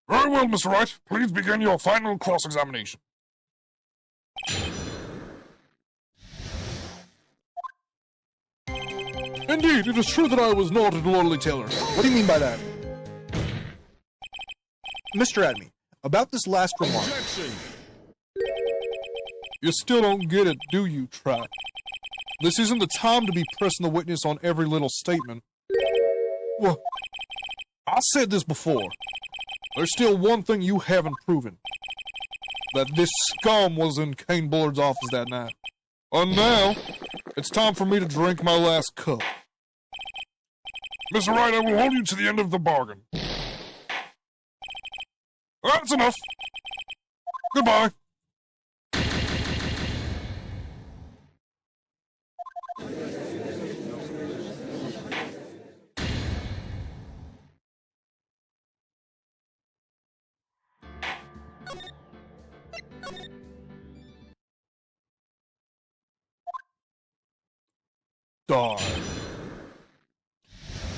Very well, Mr. Wright. Please begin your final cross-examination. Indeed, it is true that I was not at Lordly Taylor. What do you mean by that? Mr. Adme, about this last remark. Objection! You still don't get it, do you, Track? This isn't the time to be pressing the witness on every little statement. Well, I said this before. There's still one thing you haven't proven. That this scum was in Kane Bullard's office that night. And now, it's time for me to drink my last cup. Mr. Wright, I will hold you to the end of the bargain. That's enough. Goodbye. Die.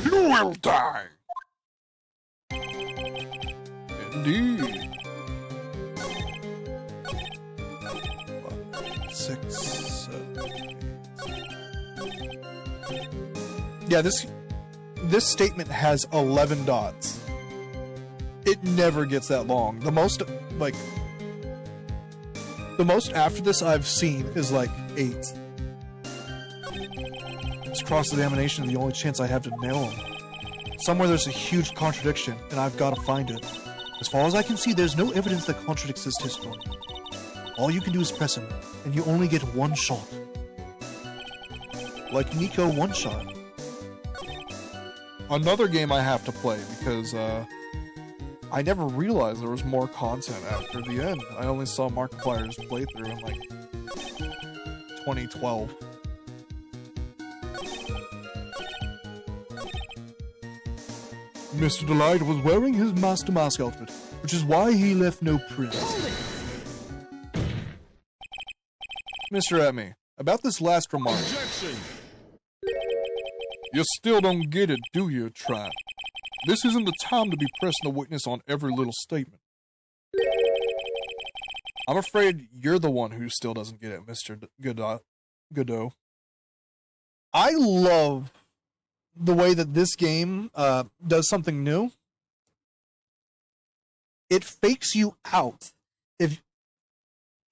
You will die. Indeed. 6, 7, 8. Yeah, this statement has 11 dots. It never gets that long. The most after this I've seen is like 8. This cross-examination is the only chance I have to nail him. Somewhere there's a huge contradiction, and I've got to find it. As far as I can see, there's no evidence that contradicts this testimony. All you can do is press him, and you only get one shot. Like Nico one shot. Another game I have to play, because, I never realized there was more content after the end. I only saw Markiplier's playthrough in, like, 2012. Mr. Delight was wearing his Master Mask outfit, which is why he left no prints. Mr. Atme, about this last remark. Objection! You still don't get it, do you, Trap? This isn't the time to be pressing the witness on every little statement. I'm afraid you're the one who still doesn't get it, Mr. Godot. I love the way that this game does something new. It fakes you out. If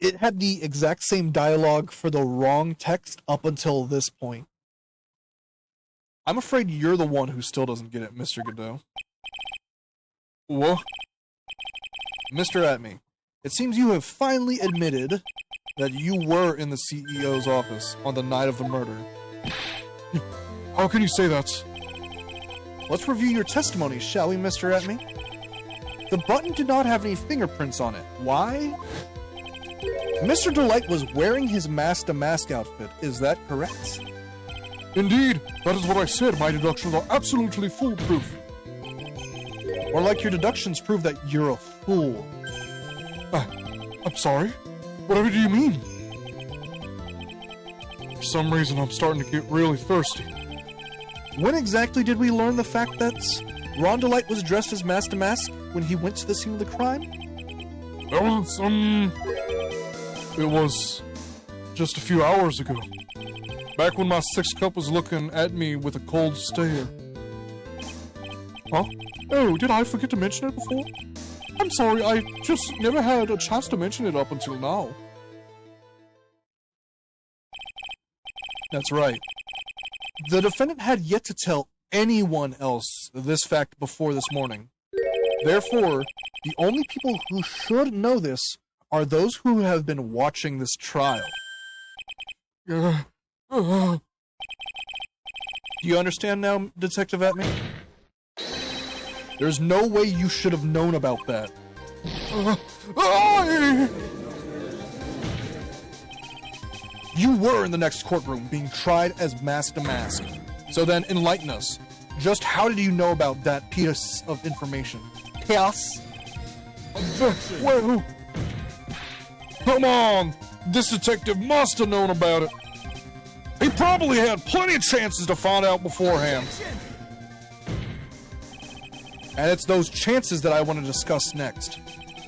it had the exact same dialogue for the wrong text up until this point. I'm afraid you're the one who still doesn't get it, Mr. Godot. What? Mr. Atme, it seems you have finally admitted that you were in the CEO's office on the night of the murder. How can you say that? Let's review your testimony, shall we, Mr. Atme? The button did not have any fingerprints on it. Why? Mr. Delight was wearing his Master Mask outfit. Is that correct? Indeed, that is what I said. My deductions are absolutely foolproof. Or like your deductions prove that you're a fool. I'm sorry? Whatever do you mean? For some reason, I'm starting to get really thirsty. When exactly did we learn the fact that Ron Delight was dressed as Master Mask when he went to the scene of the crime? That was, it was just a few hours ago. Back when my sixth cup was looking at me with a cold stare. Huh? Oh, did I forget to mention it before? I'm sorry, I just never had a chance to mention it up until now. That's right. The defendant had yet to tell anyone else this fact before this morning. Therefore, the only people who should know this are those who have been watching this trial. Do you understand now, Detective Atme? There's no way you should have known about that. You were in the next courtroom being tried as Master Mask. So then, enlighten us. Just how did you know about that piece of information? Chaos? Well, come on! This detective must have known about it. He probably had plenty of chances to find out beforehand. And it's those chances that I want to discuss next.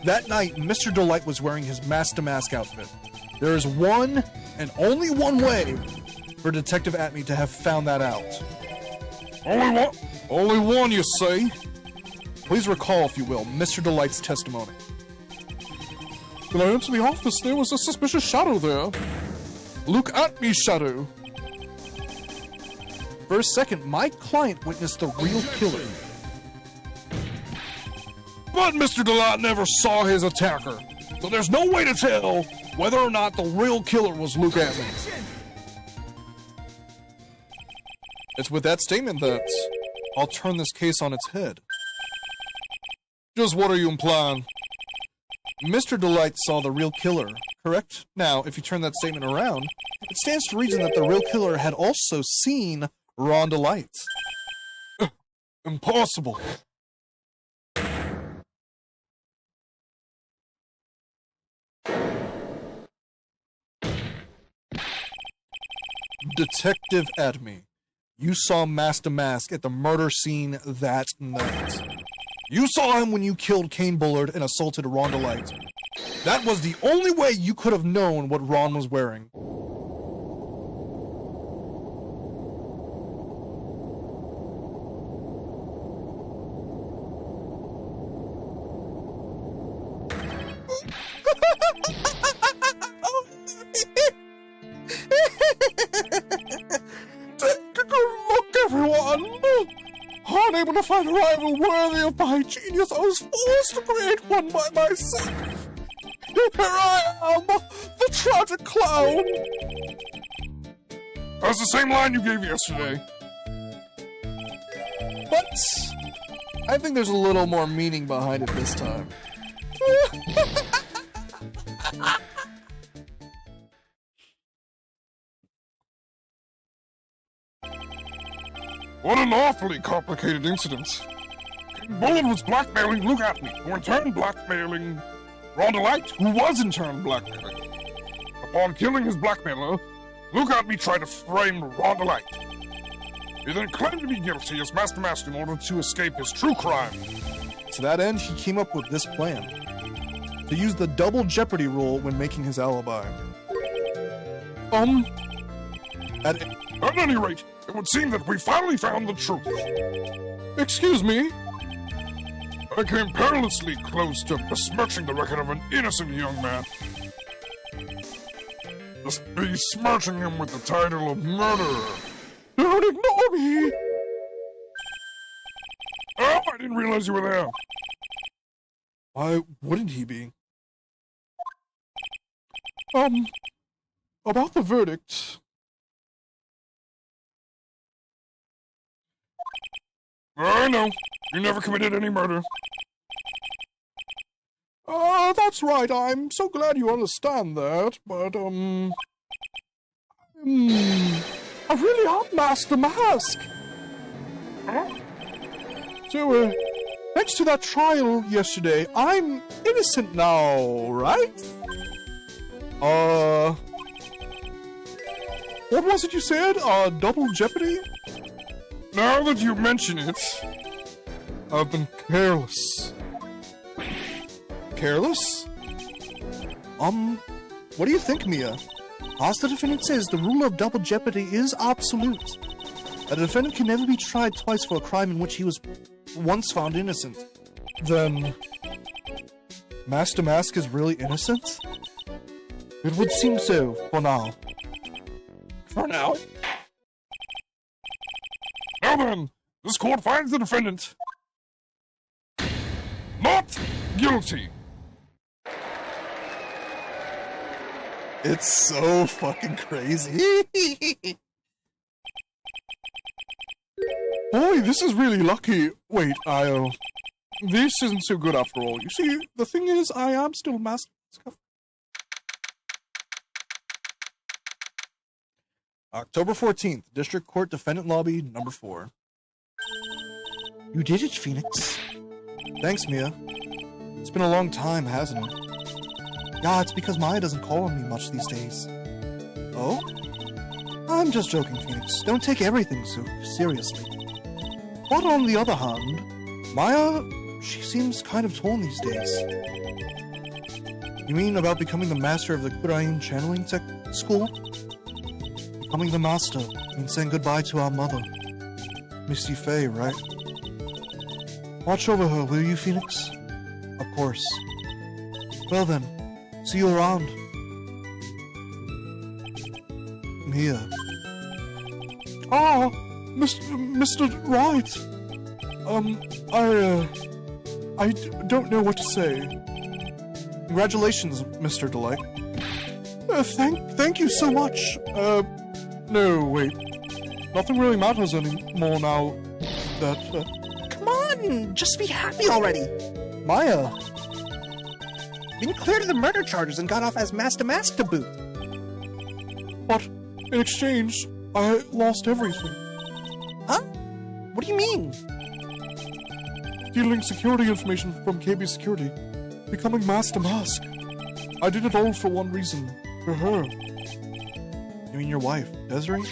That night, Mr. Delight was wearing his Master Mask outfit. There is one and only one way for Detective Atme to have found that out. Only one? Only one, you say? Please recall, if you will, Mr. Delight's testimony. When I entered the office, there was a suspicious shadow there. Look at me, shadow. For a second, my client witnessed the real killer. But Mr. Delight never saw his attacker, so there's no way to tell whether or not the real killer was Luke Atme. It's with that statement that I'll turn this case on its head. Just what are you implying? Mr. Delight saw the real killer, correct? Now, if you turn that statement around, it stands to reason that the real killer had also seen Ron Delight. Impossible. Detective Atme, you saw Master Mask at the murder scene that night. You saw him when you killed Kane Bullard and assaulted Ron Delight. That was the only way you could have known what Ron was wearing. able to find a rival worthy of my genius, I was forced to create one by myself. Here I am, the tragic clown. That's the same line you gave yesterday. But I think there's a little more meaning behind it this time. What an awfully complicated incident. Bullet was blackmailing Luke Atney, who in turn blackmailing Rhonda Light, who was in turn blackmailing. Upon killing his blackmailer, Luke Atney tried to frame Rhonda Light. He then claimed to be guilty as Master Mask in order to escape his true crime. To that end, he came up with this plan. To use the double jeopardy rule when making his alibi. At any rate, it would seem that we finally found the truth. Excuse me? I came perilously close to besmirching the record of an innocent young man. Besmirching him with the title of murderer. Don't ignore me! Oh, I didn't realize you were there. Why wouldn't he be? About the verdict. I know. You never committed any murder. That's right. I'm so glad you understand that, but, I really am Master Mask. So, thanks to that trial yesterday, I'm innocent now, right? What was it you said? Double jeopardy? Now that you mention it, I've been careless. Careless? What do you think, Mia? As the defendant says, the rule of double jeopardy is absolute. A defendant can never be tried twice for a crime in which he was once found innocent. Then, Master Mask is really innocent? It would seem so, for now. for now. Now then, this court finds the defendant not guilty. It's so fucking crazy. Boy, this is really lucky. Wait, this isn't so good after all. You see, the thing is, I am still Master. October 14th, District Court Defendant Lobby, number 4. You did it, Phoenix. Thanks, Mia. It's been a long time, hasn't it? Yeah, it's because Maya doesn't call on me much these days. Oh? I'm just joking, Phoenix. Don't take everything so seriously. But on the other hand, Maya, she seems kind of torn these days. You mean about becoming the master of the Kurain channeling school? Becoming the master means saying goodbye to our mother. Misty Faye, right? Watch over her, will you, Phoenix? Of course. Well then, see you around. Mia. Ah, Mr. Wright. I don't know what to say. Congratulations, Mr. Delight. Thank you so much. No, wait. Nothing really matters anymore now that, Come on, just be happy already. Maya. Been cleared of the murder charges and got off as Master Mask to boot. but in exchange, I lost everything. Huh? What do you mean? Stealing security information from KB Security. Becoming Master Mask. I did it all for one reason. For her. You mean your wife, Desiree?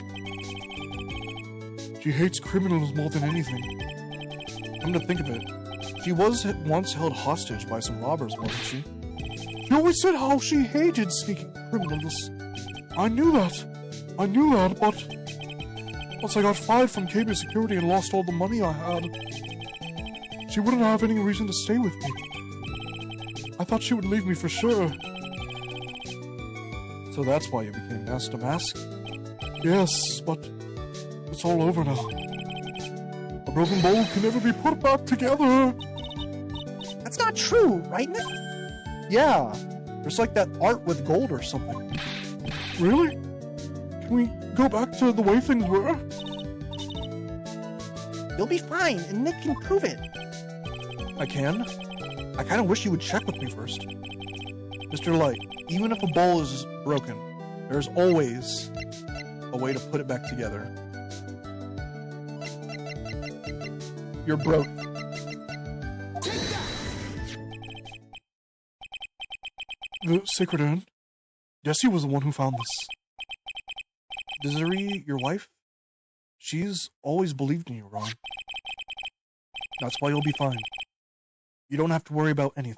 She hates criminals more than anything. Come to think of it, she was once held hostage by some robbers, wasn't she? She always said how she hated sneaking criminals. I knew that, but once I got fired from KB Security and lost all the money I had, she wouldn't have any reason to stay with me. I thought she would leave me for sure. So that's why you became Master Mask? Yes, but it's all over now. A broken bowl can never be put back together. That's not true, right, Nick? Yeah, there's like that art with gold or something. Really? Can we go back to the way things were? You'll be fine, and Nick can prove it. I can? I kind of wish you would check with me first. Mr. Light, even if a bowl is broken, there's always a way to put it back together. You're broke. The Sacred Urn? Jessie was the one who found this. Desiree, your wife? She's always believed in you, Ron. That's why you'll be fine. You don't have to worry about anything.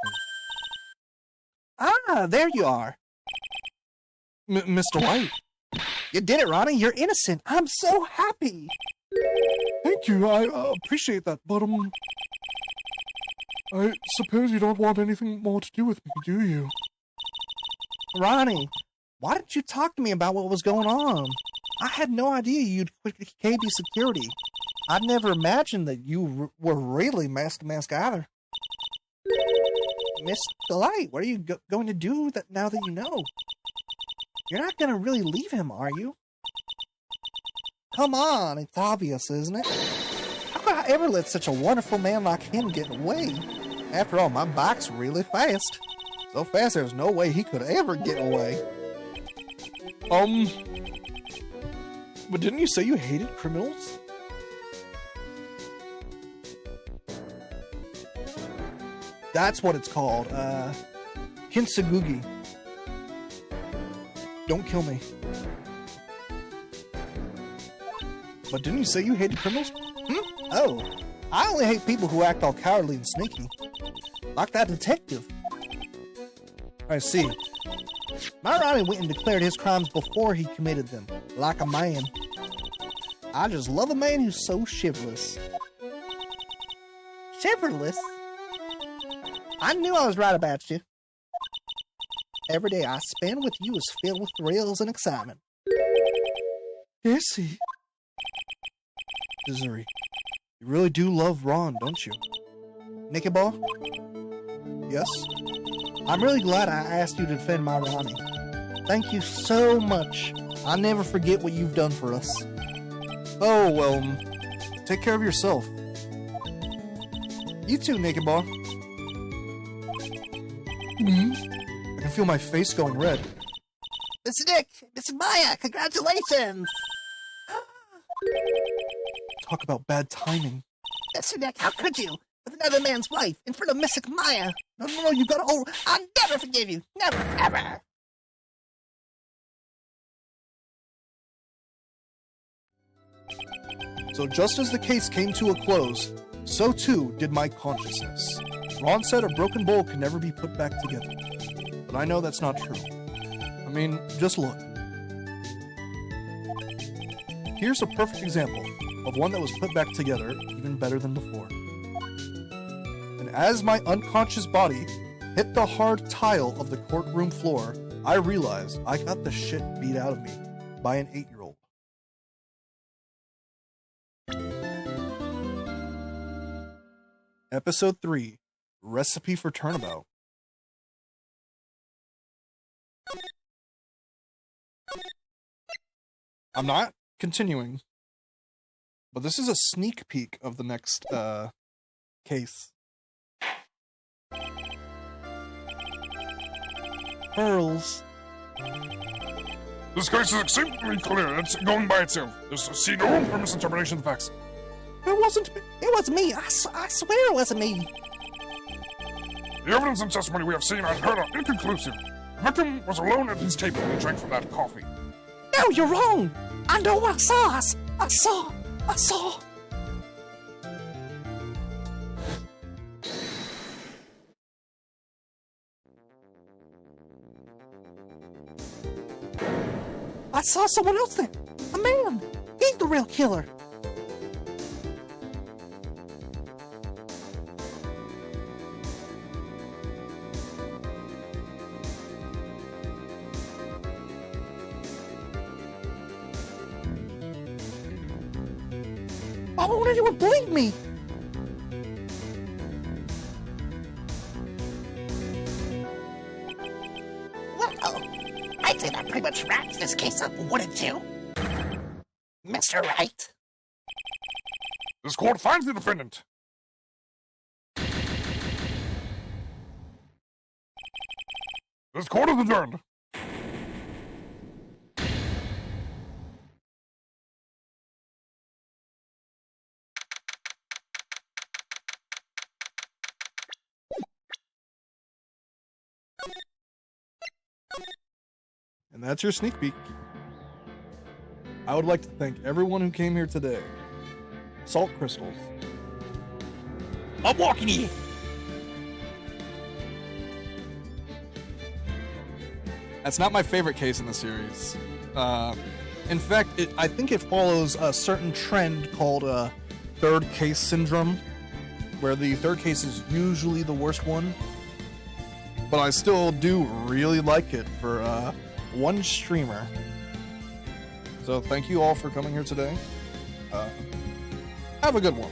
Ah, there you are. Mr. Light, You did it, Ronnie. You're innocent. I'm so happy. Thank you, I appreciate that, but, I suppose you don't want anything more to do with me, do you? Ronnie, why didn't you talk to me about what was going on? I had no idea you'd quit KB security. I'd never imagined that you were really mask to mask either. Miss Delight, what are you going to do now that you know? You're not going to really leave him, are you? Come on, it's obvious, isn't it? How could I ever let such a wonderful man like him get away? After all, my bike's really fast. So fast there's no way he could ever get away. but didn't you say you hated criminals? That's what it's called. Kintsugi. Don't kill me. But didn't you say you hated criminals? Oh, I only hate people who act all cowardly and sneaky. Like that detective. I see. My Ronnie went and declared his crimes before he committed them, like a man. I just love a man who's so chivalrous. Chivalrous? I knew I was right about you. Every day I spend with you is filled with thrills and excitement. Jessie. Desiree, you really do love Ron, don't you? Nicky Ball, Yes? I'm really glad I asked you to defend my Ronnie. Thank you so much. I'll never forget what you've done for us. Oh, well, take care of yourself. You too, Nicky Ball. I can feel my face going red. This is Nick. This is Maya. Congratulations. Talk about bad timing. Mr. Nick, how could you? With another man's wife, in front of Mystic Maya. No, you gotta I'll never forgive you. Never, ever. So just as the case came to a close, so too did my consciousness. Ron said a broken bowl can never be put back together. But I know that's not true. I mean, just look. Here's a perfect example of one that was put back together even better than before. And as my unconscious body hit the hard tile of the courtroom floor, I realized I got the shit beat out of me by an 8-year-old. Episode 3, Recipe for Turnabout. I'm not continuing, but this is a sneak peek of the next case. Pearls. This case is extremely clear. It's going by itself. There's see no room for misinterpretation of the facts. It wasn't me. I swear it wasn't me. The evidence and testimony we have seen and heard are inconclusive. The victim was alone at his table when he drank from that coffee. No, you're wrong. I know what I saw. I saw. I saw someone else there. A man. He's the real killer. All I want to do is believe me. Well, I'd say that pretty much wraps this case up, wouldn't you? Mr. Wright? This court finds the defendant. This court is adjourned. And that's your sneak peek. I would like to thank everyone who came here today. Salt crystals. I'm walking here. That's not my favorite case in the series. In fact, I think it follows a certain trend called third case syndrome, where the third case is usually the worst one. But I still do really like it for one streamer. So thank you all for coming here today. Have a good one.